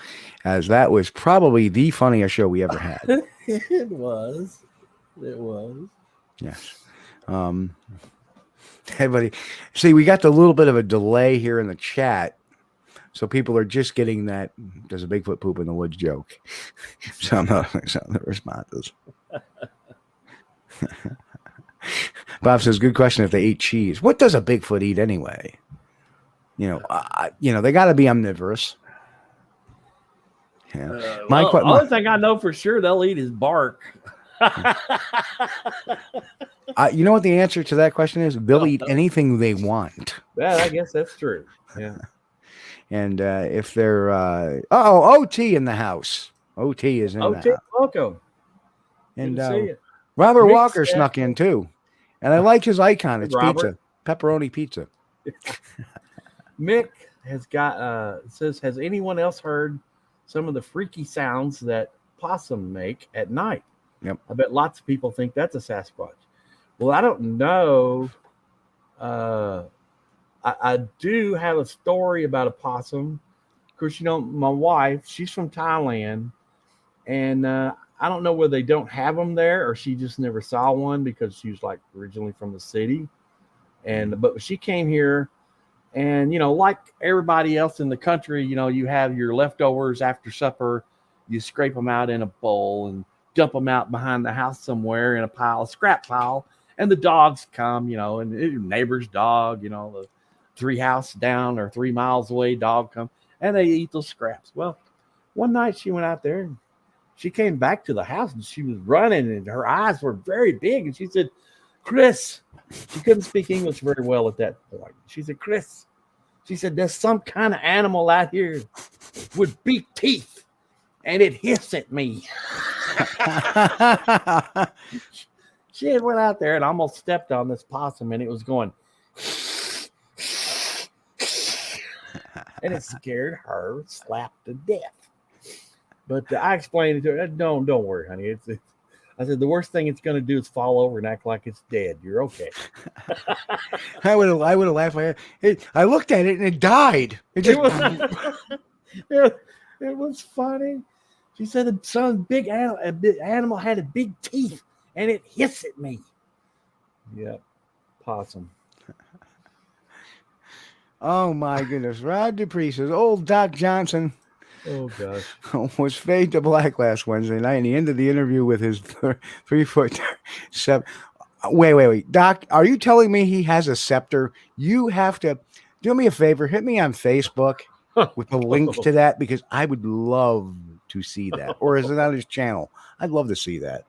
as that was probably the funniest show we ever had. It was. Yes. Everybody, see, we got a little bit of a delay here in the chat, so people are just getting that "does a Bigfoot poop in the woods" joke. Some of the responses. Bob says, "Good question. If they ate cheese, what does a Bigfoot eat anyway? They got to be omnivorous." Yeah. The only thing I know for sure, they'll eat his bark. You know what the answer to that question is? They'll eat anything they want. Yeah, I guess that's true. Yeah. And if they're OT in the house. OT is in the house. Welcome. And Robert Mick Walker snuck in too. And I like his icon. It's Robert. pizza. Pepperoni pizza. Mick says, has anyone else heard some of the freaky sounds that possum make at night? Yep. I bet lots of people think that's a Sasquatch. Well, I don't know. I do have a story about a possum. Of course, my wife, she's from Thailand, and I don't know whether they don't have them there or she just never saw one because she was originally from the city. But she came here, and like everybody else in the country, you have your leftovers after supper. You scrape them out in a bowl and dump them out behind the house somewhere in a scrap pile, and the dogs come, and your neighbor's dog, the 3 houses down or 3 miles away dog come, and they eat those scraps. Well, one night she went out there and she came back to the house and she was running and her eyes were very big, and she said, "Chris," she couldn't speak English very well at that point. She said, "Chris," she said, "there's some kind of animal out here with big teeth, and it hissed at me." She had went out there and almost stepped on this possum, and it was going, and it scared her slap to death. But I explained it to her. Don't worry, honey. I said the worst thing it's going to do is fall over and act like it's dead. You're okay. I would have laughed. I looked at it and it died. It was funny. She said some big animal had a big teeth and it hissed at me. Yep, possum. Oh my goodness. Rod Dupree says, old Doc Johnson Oh gosh, was fade to black last Wednesday night, and he ended the interview with his 3'7". Wait, Doc, are you telling me he has a scepter? You have to do me a favor, hit me on Facebook with the link to that, because I would love to see that. Or is it on his channel? I'd love to see that.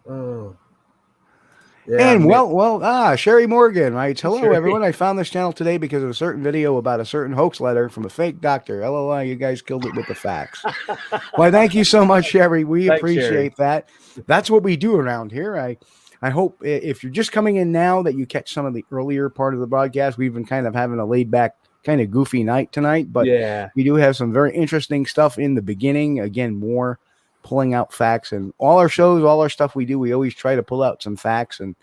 oh. Yeah, and Sherry Morgan writes, hello, everyone. I found this channel today because of a certain video about a certain hoax letter from a fake doctor. LOL, you guys killed it with the facts. Well, thank you so much, Sherry. We appreciate that. That's what we do around here. I hope if you're just coming in now that you catch some of the earlier part of the broadcast. We've been kind of having a laid back, kind of goofy night tonight, but we do have some very interesting stuff in the beginning. Again, more pulling out facts, and all our shows, all our stuff we do, we always try to pull out some facts and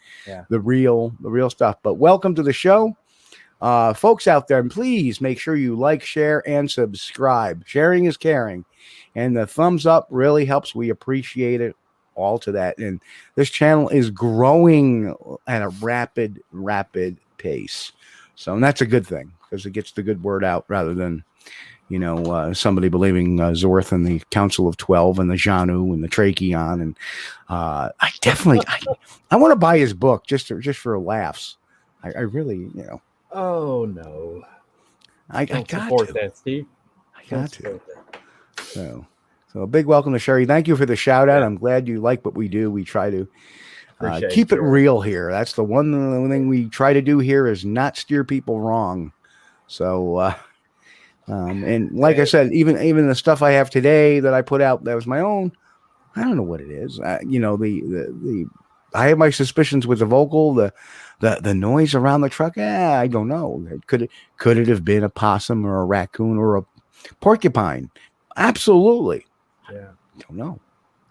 the real stuff. But welcome to the show, folks out there, and please make sure you like, share, and subscribe. Sharing is caring, and the thumbs up really helps. We appreciate it all to that. And this channel is growing at a rapid pace, so and that's a good thing, because it gets the good word out rather than somebody believing Zorth and the Council of 12 and the Janu and the Tracheon. And I want to buy his book just for laughs. I really, Oh no. I Don't got support to. that, Steve. I got to. So a big welcome to Sherry. Thank you for the shout out. I'm glad you like what we do. We try to keep it real here. That's the one thing we try to do here is not steer people wrong. So, and like I said, even the stuff I have today that I put out that was my own, I don't know what it is. I have my suspicions with the vocal, the noise around the truck. I don't know. Could it have been a possum or a raccoon or a porcupine? Absolutely. Yeah. Don't know.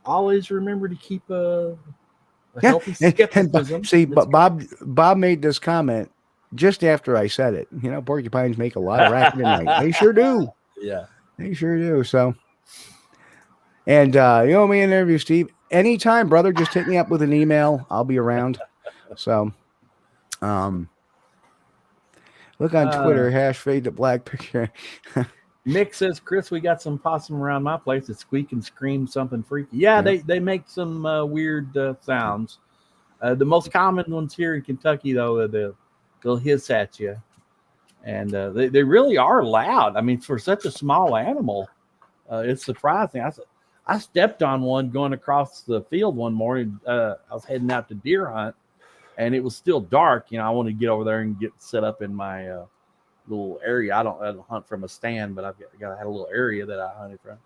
Always remember to keep a healthy skepticism. But Bob made this comment just after I said it. Porcupines make a lot of racket at night. They sure do. Yeah. They sure do. So, and me in an interview, Steve, anytime, brother, just hit me up with an email. I'll be around. So, look on Twitter, #fade to black picture. Mick says, Chris, we got some possum around my place that squeak and scream something freaky. Yeah, they make some weird sounds. The most common ones here in Kentucky, though, they'll hiss at you. And they really are loud. I mean, for such a small animal, it's surprising. I stepped on one going across the field one morning. I was heading out to deer hunt, and it was still dark. I wanted to get over there and get set up in my little area. I don't hunt from a stand, but I had a little area that I hunted from.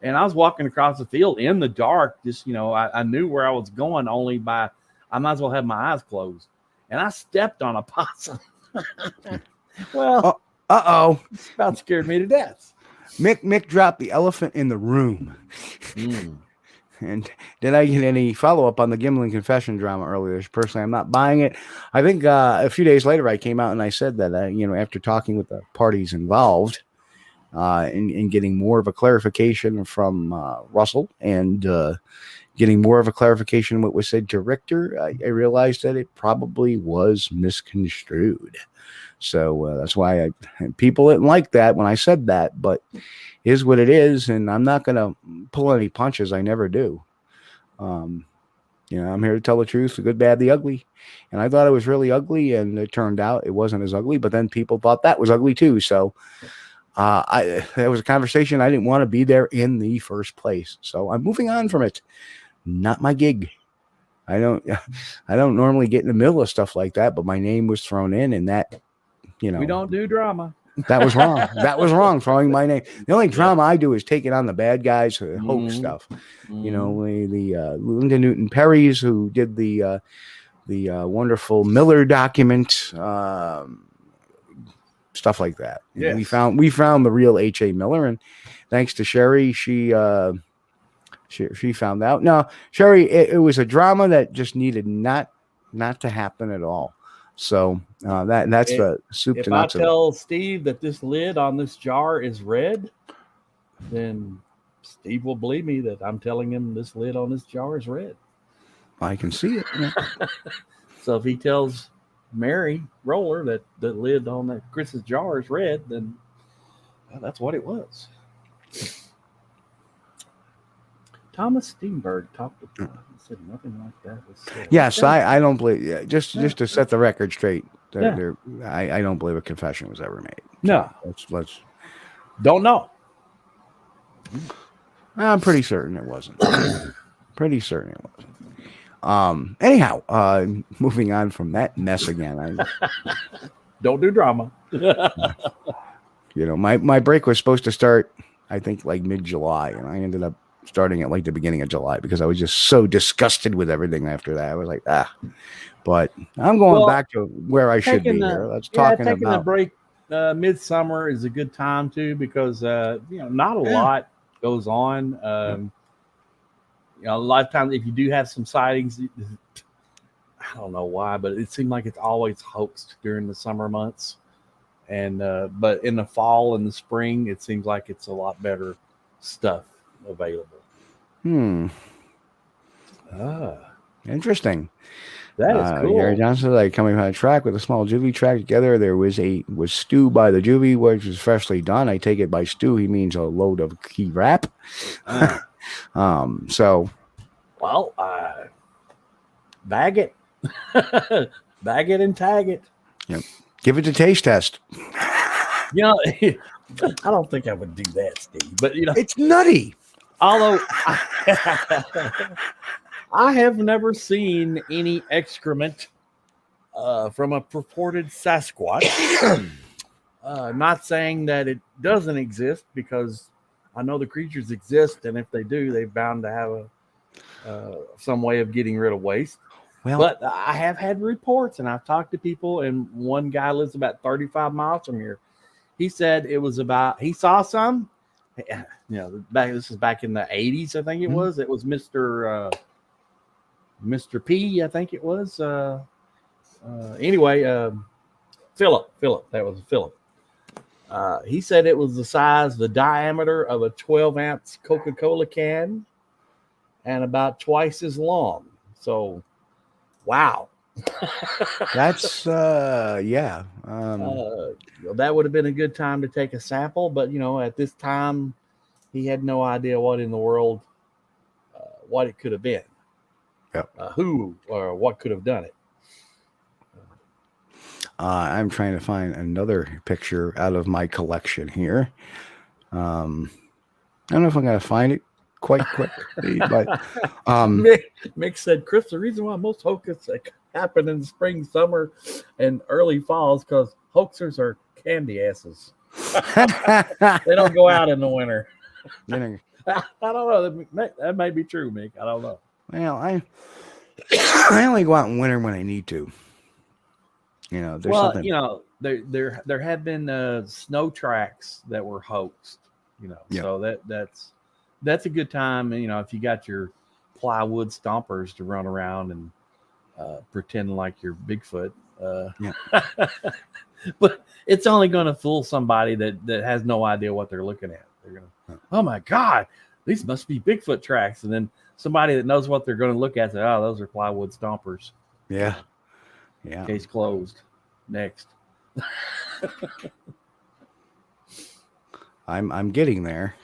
And I was walking across the field in the dark. Just I knew where I was going only by I might as well have my eyes closed. And I stepped on a possum. Well, about scared me to death. Mick dropped the elephant in the room. And did I get any follow-up on the Gimlin confession drama earlier? Personally, I'm not buying it. I think a few days later, I came out and I said that, after talking with the parties involved and getting more of a clarification from Russell and getting more of a clarification what was said to Richter, I realized that it probably was misconstrued. So that's why people didn't like that when I said that, but is what it is, and I'm not going to pull any punches. I never do. I'm here to tell the truth, the good, bad, the ugly. And I thought it was really ugly, and it turned out it wasn't as ugly, but then people thought that was ugly too. So that was a conversation I didn't want to be there in the first place. So I'm moving on from it. Not my gig. I don't normally get in the middle of stuff like that, but my name was thrown in, and that, we don't do drama. That was wrong. That was wrong, throwing my name. The only drama I do is taking on the bad guys, hoax stuff. The Linda Newton Perry's who did the wonderful Miller document, stuff like that. Yes. We found the real H.A. Miller, and thanks to Sherry, she found out. No, Sherry, it was a drama that just needed not to happen at all. So that's the soup to nuts. If I tell Steve that this lid on this jar is red, then Steve will believe me that I'm telling him this lid on this jar is red. I can see it. Yeah. So if he tells Mary Roller that the lid on that Chris's jar is red, then that's what it was. Thomas Steenberg talked about it. He said nothing like that was said. Yes, I don't believe. Yeah, just to set the record straight, I don't believe a confession was ever made. No, let's don't know. I'm pretty certain it wasn't. Pretty certain it wasn't. Anyhow, moving on from that mess again. Don't do drama. My break was supposed to start, I think, like mid-July, and I ended up starting at like the beginning of July because I was just so disgusted with everything after that. I was like, but I'm going back to where I should be here. Let's talk about taking a break. Midsummer is a good time too, because, not a lot goes on. A lot of times if you do have some sightings, I don't know why, but it seemed like it's always hoaxed during the summer months. And, but in the fall and the spring, it seems like it's a lot better stuff available. Interesting. That is cool. Gary Johnson, like coming on a track with a small juvie track together. There was stew by the juvie, which was freshly done. I take it by stew, he means a load of key wrap. So, well, bag it, bag it, and tag it. Yep. Give it a taste test. You know, I don't think I would do that, Steve. But you know, it's nutty. Although I have never seen any excrement from a purported Sasquatch. Not saying that it doesn't exist, because I know the creatures exist, and if they do, they're bound to have some way of getting rid of waste. Well, but I have had reports, and I've talked to people, and one guy lives about 35 miles from here. He said he saw some. You know, this is back in the 80s, I think it was. It was Mr. P, I think it was. Anyway, Philip. That was Philip. He said it was the diameter of a 12-ounce Coca-Cola can and about twice as long. So, wow. That's yeah. That would have been a good time to take a sample, but you know, at this time, he had no idea what in the world, what it could have been. Yep. Who or what could have done it. I'm trying to find another picture out of my collection here. I don't know if I'm going to find it quite quickly, but Mick said, Chris, the reason why most hoaxes happen in the spring, summer, and early fall is because hoaxers are candy asses. They don't go out in the winter. I don't know. That may be true, Mick. I don't know. Well, I only go out in winter when I need to. You know, there's something. You know, there have been snow tracks that were hoaxed. You know, so that's a good time. You know, if you got your plywood stompers to run around and pretend like you're Bigfoot. But it's only going to fool somebody that has no idea what they're looking at. They're going to, oh my God, these must be Bigfoot tracks. And then somebody that knows what they're going to look at says, oh, those are plywood stompers. Yeah. Case closed. Next. I'm getting there.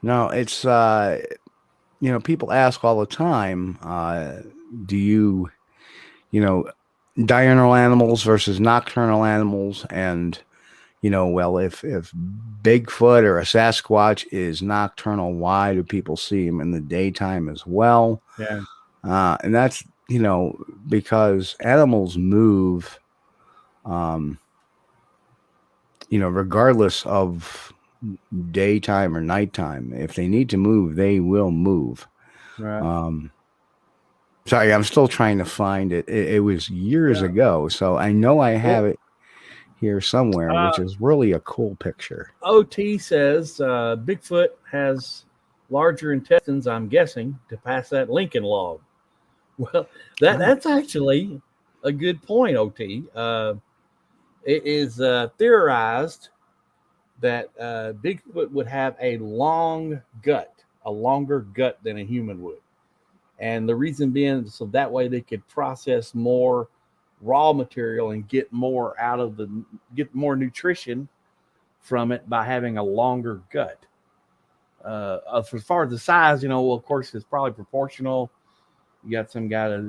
No, it's you know, people ask all the time, do you know, diurnal animals versus nocturnal animals, and you know, well, if Bigfoot or a Sasquatch is nocturnal, why do people see him in the daytime as well? Yeah. And that's, you know, because animals move, you know, regardless of daytime or nighttime. If they need to move, they will move. Right. Sorry, I'm still trying to find it. It was years ago, so I know I have it here somewhere, which is really a cool picture. OT says Bigfoot has larger intestines, I'm guessing, to pass that Lincoln log. Well, that's actually a good point, OT. It is theorized that Bigfoot would have a longer gut than a human would. And the reason being, so that way they could process more raw material and get more nutrition from it by having a longer gut. As far as the size, you know, well, of course, it's probably proportional. You got some guy that's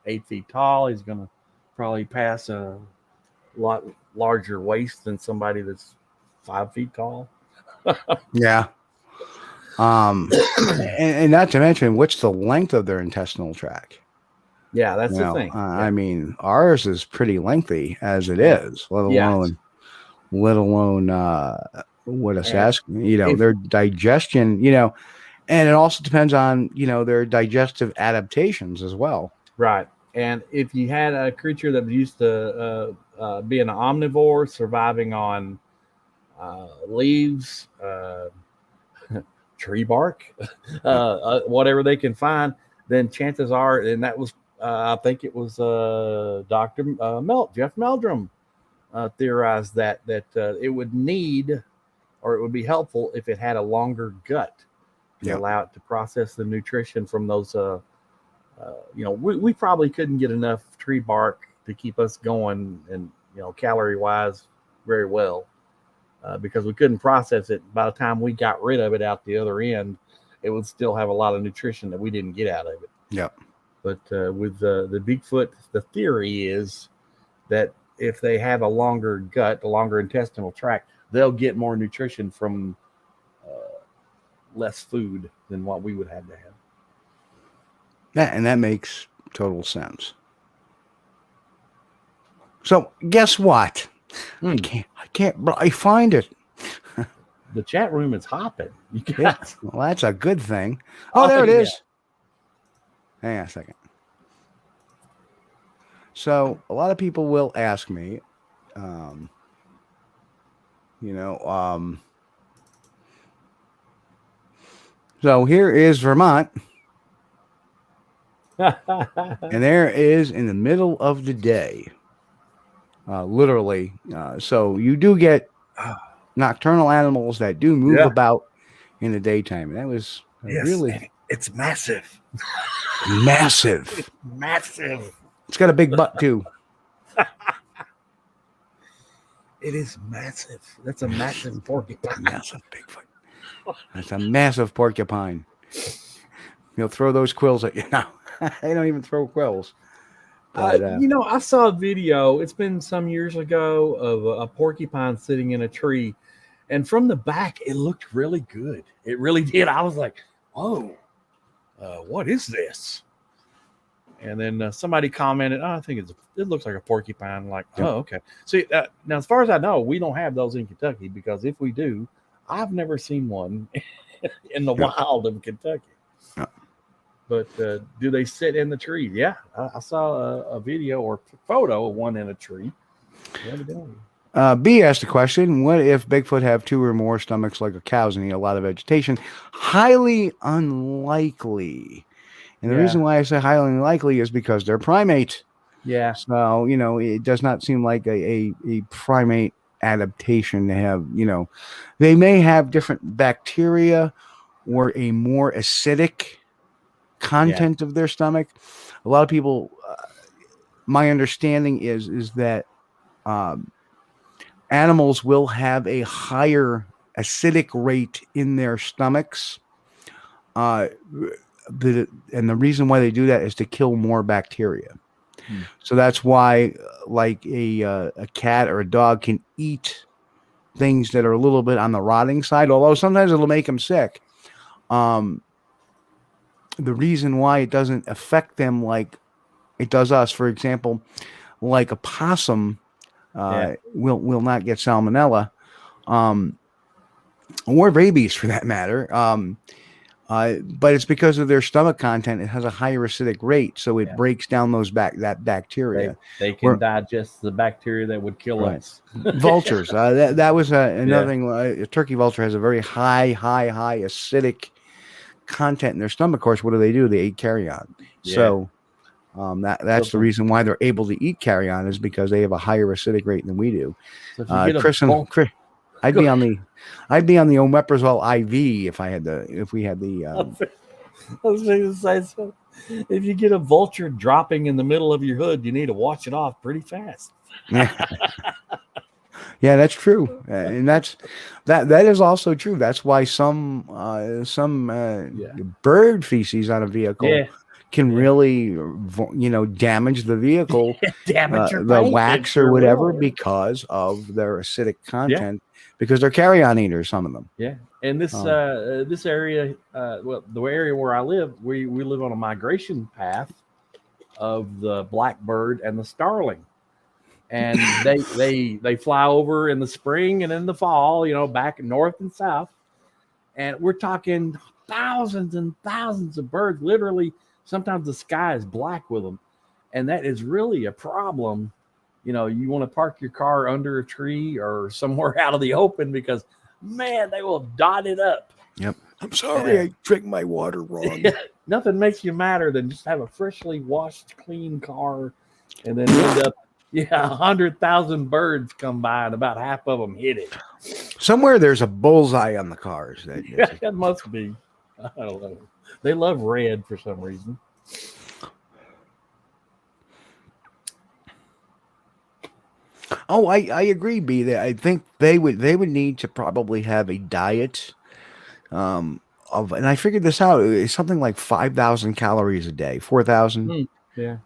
8 feet tall. He's going to probably pass a lot larger waist than somebody that's 5 feet tall. Yeah. And not to mention, what's the length of their intestinal tract? Yeah, that's the thing. I mean, ours is pretty lengthy as it is, let alone what a Sasquatch, you know, their digestion, you know, and it also depends on, you know, their digestive adaptations as well. Right. And if you had a creature that was used to being an omnivore, surviving on leaves, tree bark, whatever they can find, then chances are, and that was, I think it was Jeff Meldrum theorized that it would need, or it would be helpful if it had a longer gut to allow it to process the nutrition from those we probably couldn't get enough tree bark to keep us going and, calorie wise very well because we couldn't process it. By the time we got rid of it out the other end, it would still have a lot of nutrition that we didn't get out of it. Yep. But with the Bigfoot, the theory is that if they have a longer gut, a longer intestinal tract, they'll get more nutrition from less food than what we would have to have. And that makes total sense. So guess what? I find it. The chat room is hopping. Well, that's a good thing. Oh, there it is. Hang on a second. So a lot of people will ask me, so here is Vermont. And there is in the middle of the day, literally. So you do get nocturnal animals that do move about in the daytime. And that was really, it's massive. Massive. Massive. It's got a big butt too. It is massive. That's a massive porcupine. Massive Bigfoot. That's a massive porcupine. He'll throw those quills at you now. They don't even throw quills. But, I saw a video. It's been some years ago of a porcupine sitting in a tree, and from the back, it looked really good. It really did. I was like, "Oh, what is this?" And then somebody commented, "Oh, I think it looks like a porcupine." Like, oh, okay. See, now as far as I know, we don't have those in Kentucky because if we do, I've never seen one in the wild of Kentucky. Yeah. But do they sit in the tree? Yeah, I saw a video or photo of one in a tree. B asked the question, what if Bigfoot have 2 or more stomachs like a cow's and eat a lot of vegetation? Highly unlikely. And the reason why I say highly unlikely is because they're primate. Yeah. So, it does not seem like a primate adaptation to have, they may have different bacteria or a more acidic content of their stomach. A lot of people, my understanding is that animals will have a higher acidic rate in their stomachs. And the reason why they do that is to kill more bacteria. So that's why, like a cat or a dog can eat things that are a little bit on the rotting side, although sometimes it'll make them sick. The reason why it doesn't affect them like it does us, for example, like a possum will not get salmonella, or rabies for that matter. But it's because of their stomach content. It has a higher acidic rate, so it breaks down that bacteria. They can digest the bacteria that would kill us. Vultures. That was another thing. A turkey vulture has a very high acidic content in their stomach. Of course, what do? They eat carrion. Yeah. So that's the reason why they're able to eat carrion is because they have a higher acidic rate than we do. So Chris, I'd be on the omeprazole IV if we had the. I was going to say, so if you get a vulture dropping in the middle of your hood, you need to wash it off pretty fast. Yeah, that's true, and that is also true. That's why some bird feces on a vehicle can really, damage the vehicle, the wax or whatever, because of their acidic content. Because they're carrion eaters, some of them. Yeah, and this area, the area where I live, we live on a migration path of the blackbird and the starling, and they fly over in the spring and in the fall, back north and south, and we're talking thousands and thousands of birds. Literally, sometimes the sky is black with them, and that is really a problem. You want to park your car under a tree or somewhere out of the open because, man, they will dot it up. Yep. I'm sorry, I drank my water wrong. Nothing makes you madder than just have a freshly washed, clean car and then end up, 100,000 birds come by and about half of them hit it. Somewhere there's a bullseye on the cars. That must be. I don't know. They love red for some reason. Oh, I agree, B. That I think they would need to probably have a diet of, and I figured this out. It's something like 5,000 calories a day, 4,000. Yeah.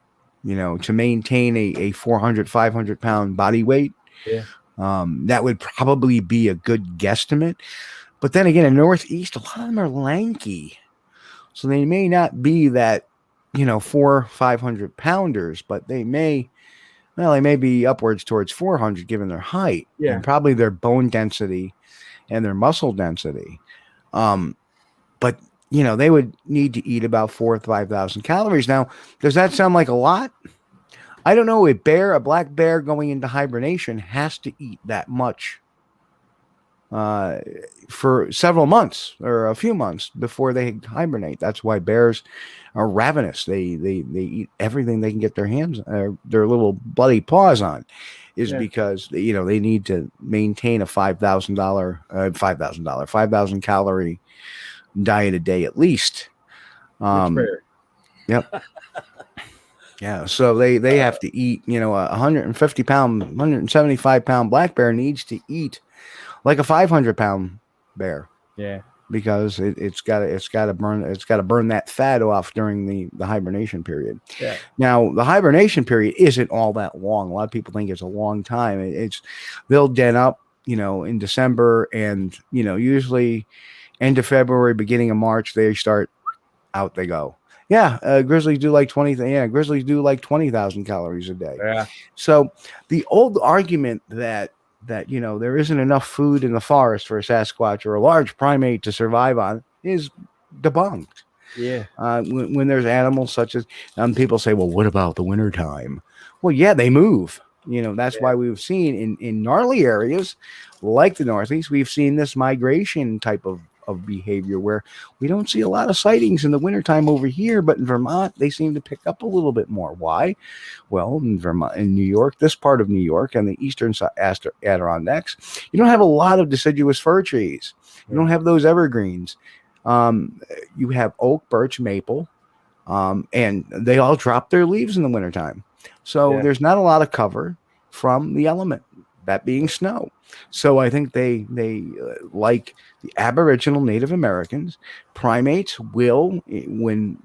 To maintain a 400, 500 pound body weight. Yeah. That would probably be a good guesstimate. But then again, in the Northeast, a lot of them are lanky. So they may not be that, 400-500 pounders, but they may be upwards towards 400 given their height and probably their bone density and their muscle density. But they would need to eat about 4,000 to 5,000 calories. Now, does that sound like a lot? I don't know. A black bear going into hibernation has to eat that much for several months or a few months before they hibernate. That's why bears are ravenous. They eat everything they can get their hands, their little bloody paws on, because they need to maintain a 5,000 calorie diet a day at least. Yep. Yeah, so they have to eat, a 150 pound, 175 pound black bear needs to eat like a 500 pound bear. Yeah. Because it's got to burn that fat off during the hibernation period. Yeah. Now, the hibernation period isn't all that long. A lot of people think it's a long time. They'll den up, in December, and usually end of February, beginning of March, they start out. They go. Yeah, grizzlies do like 20,000 calories a day. Yeah. So the old argument that there isn't enough food in the forest for a Sasquatch or a large primate to survive on is debunked. Yeah. When there's animals such as people say, well, what about the wintertime? Well, yeah, they move. That's why we've seen in gnarly areas like the Northeast, we've seen this migration type of behavior where we don't see a lot of sightings in the wintertime over here, but in Vermont, they seem to pick up a little bit more. Why? Well, in Vermont, in New York, this part of New York and the eastern Adirondacks, you don't have a lot of deciduous fir trees. You don't have those evergreens. You have oak, birch, maple, and they all drop their leaves in the wintertime. So there's not a lot of cover from the element, that being snow. So I think they like the Aboriginal Native Americans, primates will, when,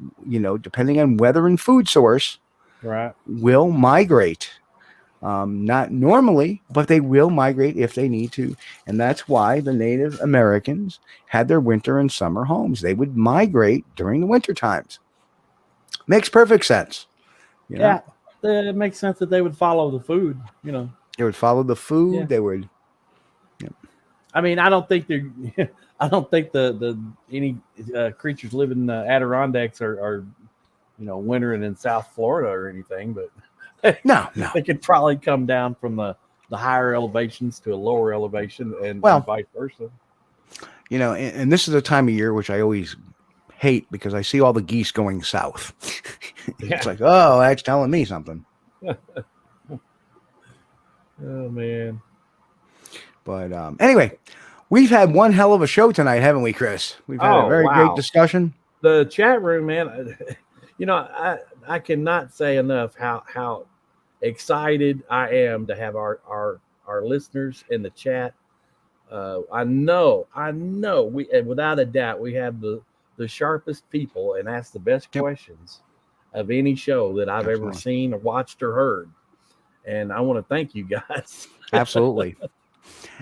depending on weather and food source, right, will migrate. Not normally, but they will migrate if they need to. And that's why the Native Americans had their winter and summer homes. They would migrate during the winter times. Makes perfect sense. Yeah, it makes sense that they would follow the food, They would follow the food. Yeah. They would. I mean, I don't think the any creatures living in the Adirondacks are wintering in South Florida or anything, but no, they could probably come down from the higher elevations to a lower elevation and vice versa. And this is a time of year which I always hate because I see all the geese going south. It's like, oh, that's telling me something. Oh man. But anyway, we've had one hell of a show tonight, haven't we, Chris? We've had a very great discussion. The chat room, man, I cannot say enough how excited I am to have our listeners in the chat. I know we, and without a doubt, we have the sharpest people and ask the best questions of any show that I've ever seen or watched or heard. And I want to thank you guys. Absolutely.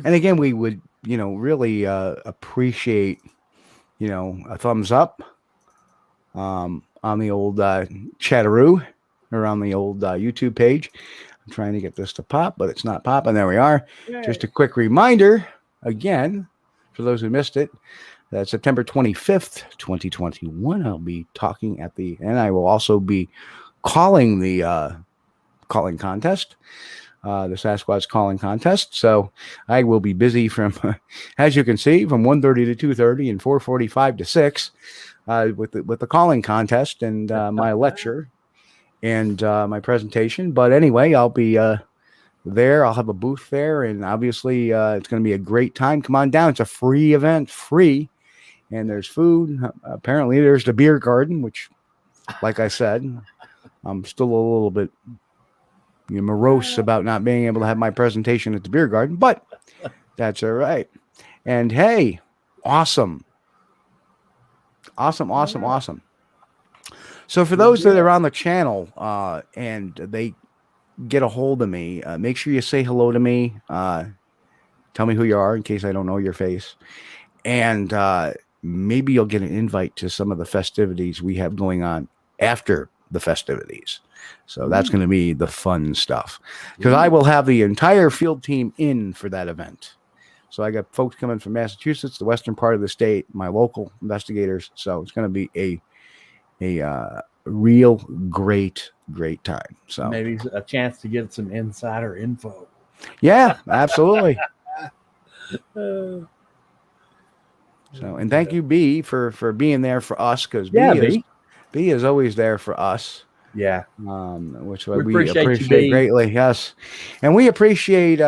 And again, we would, really appreciate, a thumbs up on the old Chatteroo or on the old YouTube page. I'm trying to get this to pop, but it's not popping. There we are. Yay. Just a quick reminder, again, for those who missed it, that September 25th, 2021, I'll be talking and I will also be calling the calling contest. The Sasquatch calling contest. So I will be busy from, as you can see, from 1:30 to 2:30 and 4:45 to 6 with the calling contest and my lecture and my presentation. But anyway, I'll be there. I'll have a booth there, and obviously it's going to be a great time. Come on down. It's a free event, and there's food. Apparently, there's the beer garden, which, like I said, I'm still a little bit morose about not being able to have my presentation at the beer garden, but that's all right. And hey, awesome. So for those that are on the channel and they get a hold of me, make sure you say hello to me. Tell me who you are in case I don't know your face. And maybe you'll get an invite to some of the festivities we have going on after the festivities. So that's going to be the fun stuff, because I will have the entire field team in for that event. So I got folks coming from Massachusetts, the western part of the state, my local investigators. So it's going to be a real great time. So maybe a chance to get some insider info. Yeah, absolutely. So, and thank you, B, for being there for us, because B is always there for us. Yeah, which we appreciate greatly. Yes, and we appreciate.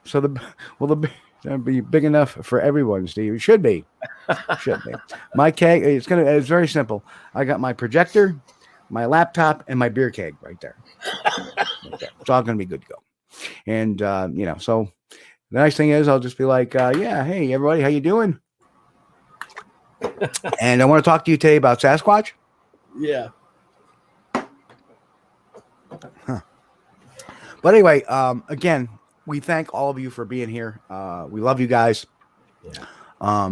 So that'll be big enough for everyone, Steve. It should be. My keg. It's very simple. I got my projector, my laptop, and my beer keg right there. It's all gonna be good to go. And so the nice thing is, I'll just be like, hey everybody, how you doing? And I want to talk to you today about Sasquatch. Yeah. But anyway, again, we thank all of you for being here. We love you guys. Yeah.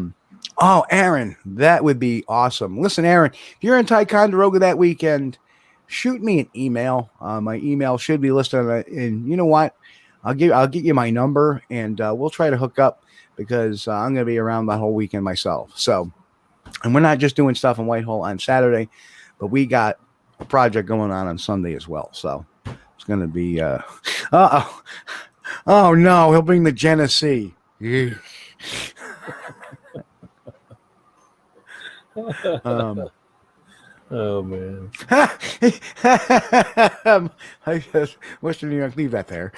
Aaron, that would be awesome. Listen, Aaron, if you're in Ticonderoga that weekend, shoot me an email. My email should be listed on it. And you know what? I'll get you my number, and we'll try to hook up, because I'm going to be around that whole weekend myself. So, and we're not just doing stuff in Whitehall on Saturday, but we got a project going on Sunday as well. So it's going to be, oh no, he'll bring the Genesee. Oh man. I just Western New York, leave that there.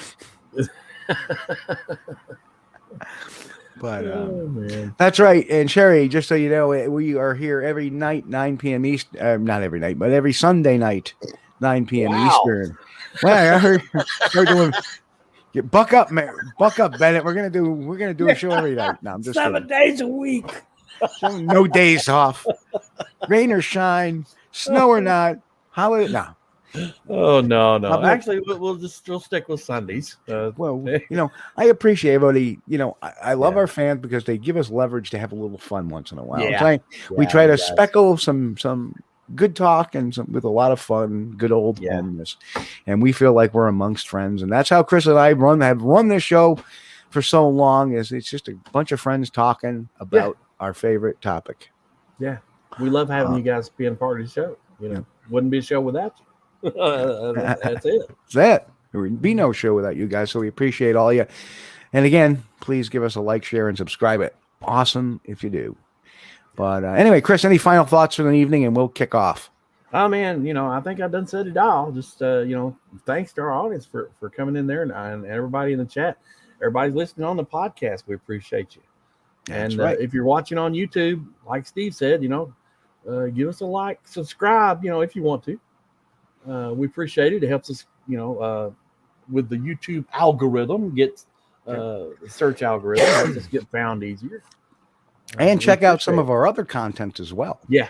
But that's right. And Sherry, just so you know, we are here every night, 9 p.m. East. Not every night, but every Sunday night, 9 p.m. Eastern. Well, I heard we're doing. Buck up, man. Buck up, Bennett. We're gonna do a show every night. No, I'm just 7 days a week. No days off. Rain or shine, snow or not. Holiday. No. Oh no. Actually, we'll stick with Sundays. I appreciate everybody. I love our fans, because they give us leverage to have a little fun once in a while. Yeah. We try to speckle some good talk and with a lot of fun, good old fondness. And we feel like we're amongst friends, and that's how Chris and I have run this show for so long. It's just a bunch of friends talking about our favorite topic. Yeah, we love having you guys being part of the show. Wouldn't be a show without you. That's it. There would be no show without you guys. So we appreciate all you. And again, please give us a like, share, and subscribe. It awesome if you do. But anyway, Chris, any final thoughts for the evening, and we'll kick off. Oh man, I think I done said it all. Just thanks to our audience for coming in there, and everybody in the chat, everybody's listening on the podcast. We appreciate you. That's and right. If you're watching on YouTube, like Steve said, give us a like, subscribe, if you want to. We appreciate it. It helps us, with the YouTube algorithm, get search algorithm, helps us get found easier. And check out some of our other content as well. Yeah.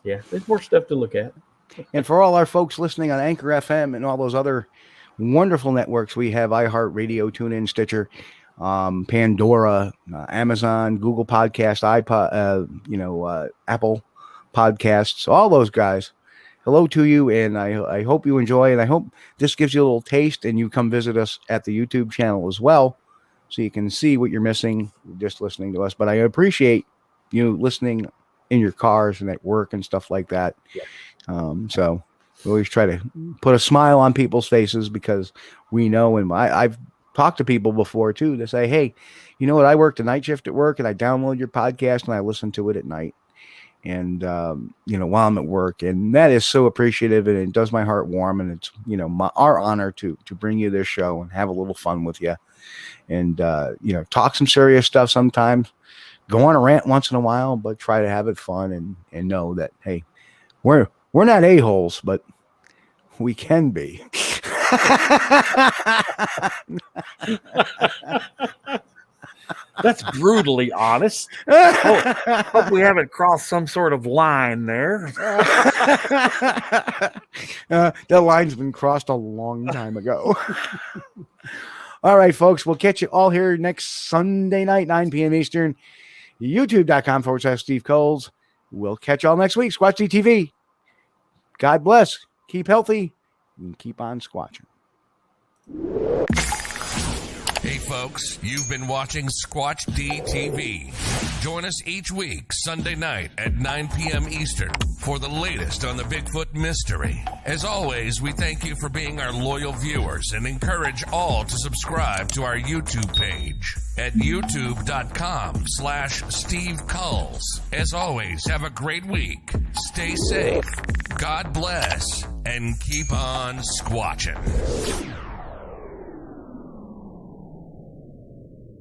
There's more stuff to look at. And for all our folks listening on Anchor FM and all those other wonderful networks, we have iHeartRadio, TuneIn, Stitcher, Pandora, Amazon, Google Podcast, iPod, Apple Podcasts, all those guys. Hello to you, and I hope you enjoy, and I hope this gives you a little taste, and you come visit us at the YouTube channel as well, so you can see what you're missing just listening to us. But I appreciate you listening in your cars and at work and stuff like that. Yeah. So we always try to put a smile on people's faces, because we know, and I've talked to people before too, to say, hey, you know what? I work the night shift at work, and I download your podcast and I listen to it at night. And, while I'm at work, and that is so appreciative, and it does my heart warm, and it's, our honor to bring you this show and have a little fun with you, and, talk some serious stuff sometimes, go on a rant once in a while, but try to have it fun and know that, hey, we're not a-holes, but we can be. That's brutally honest. Hope we haven't crossed some sort of line there. That line's been crossed a long time ago. All right, folks, we'll catch you all here next Sunday night, 9 p.m. Eastern, youtube.com/Steve Kulls. We'll catch you all next week. Squatch-D TV. God bless. Keep healthy and keep on squatching. Hey folks, you've been watching Squatch-D TV. Join us each week, Sunday night at 9 p.m. Eastern for the latest on the Bigfoot mystery. As always, we thank you for being our loyal viewers and encourage all to subscribe to our YouTube page at youtube.com/Steve Kulls. As always, have a great week. Stay safe. God bless and keep on squatching.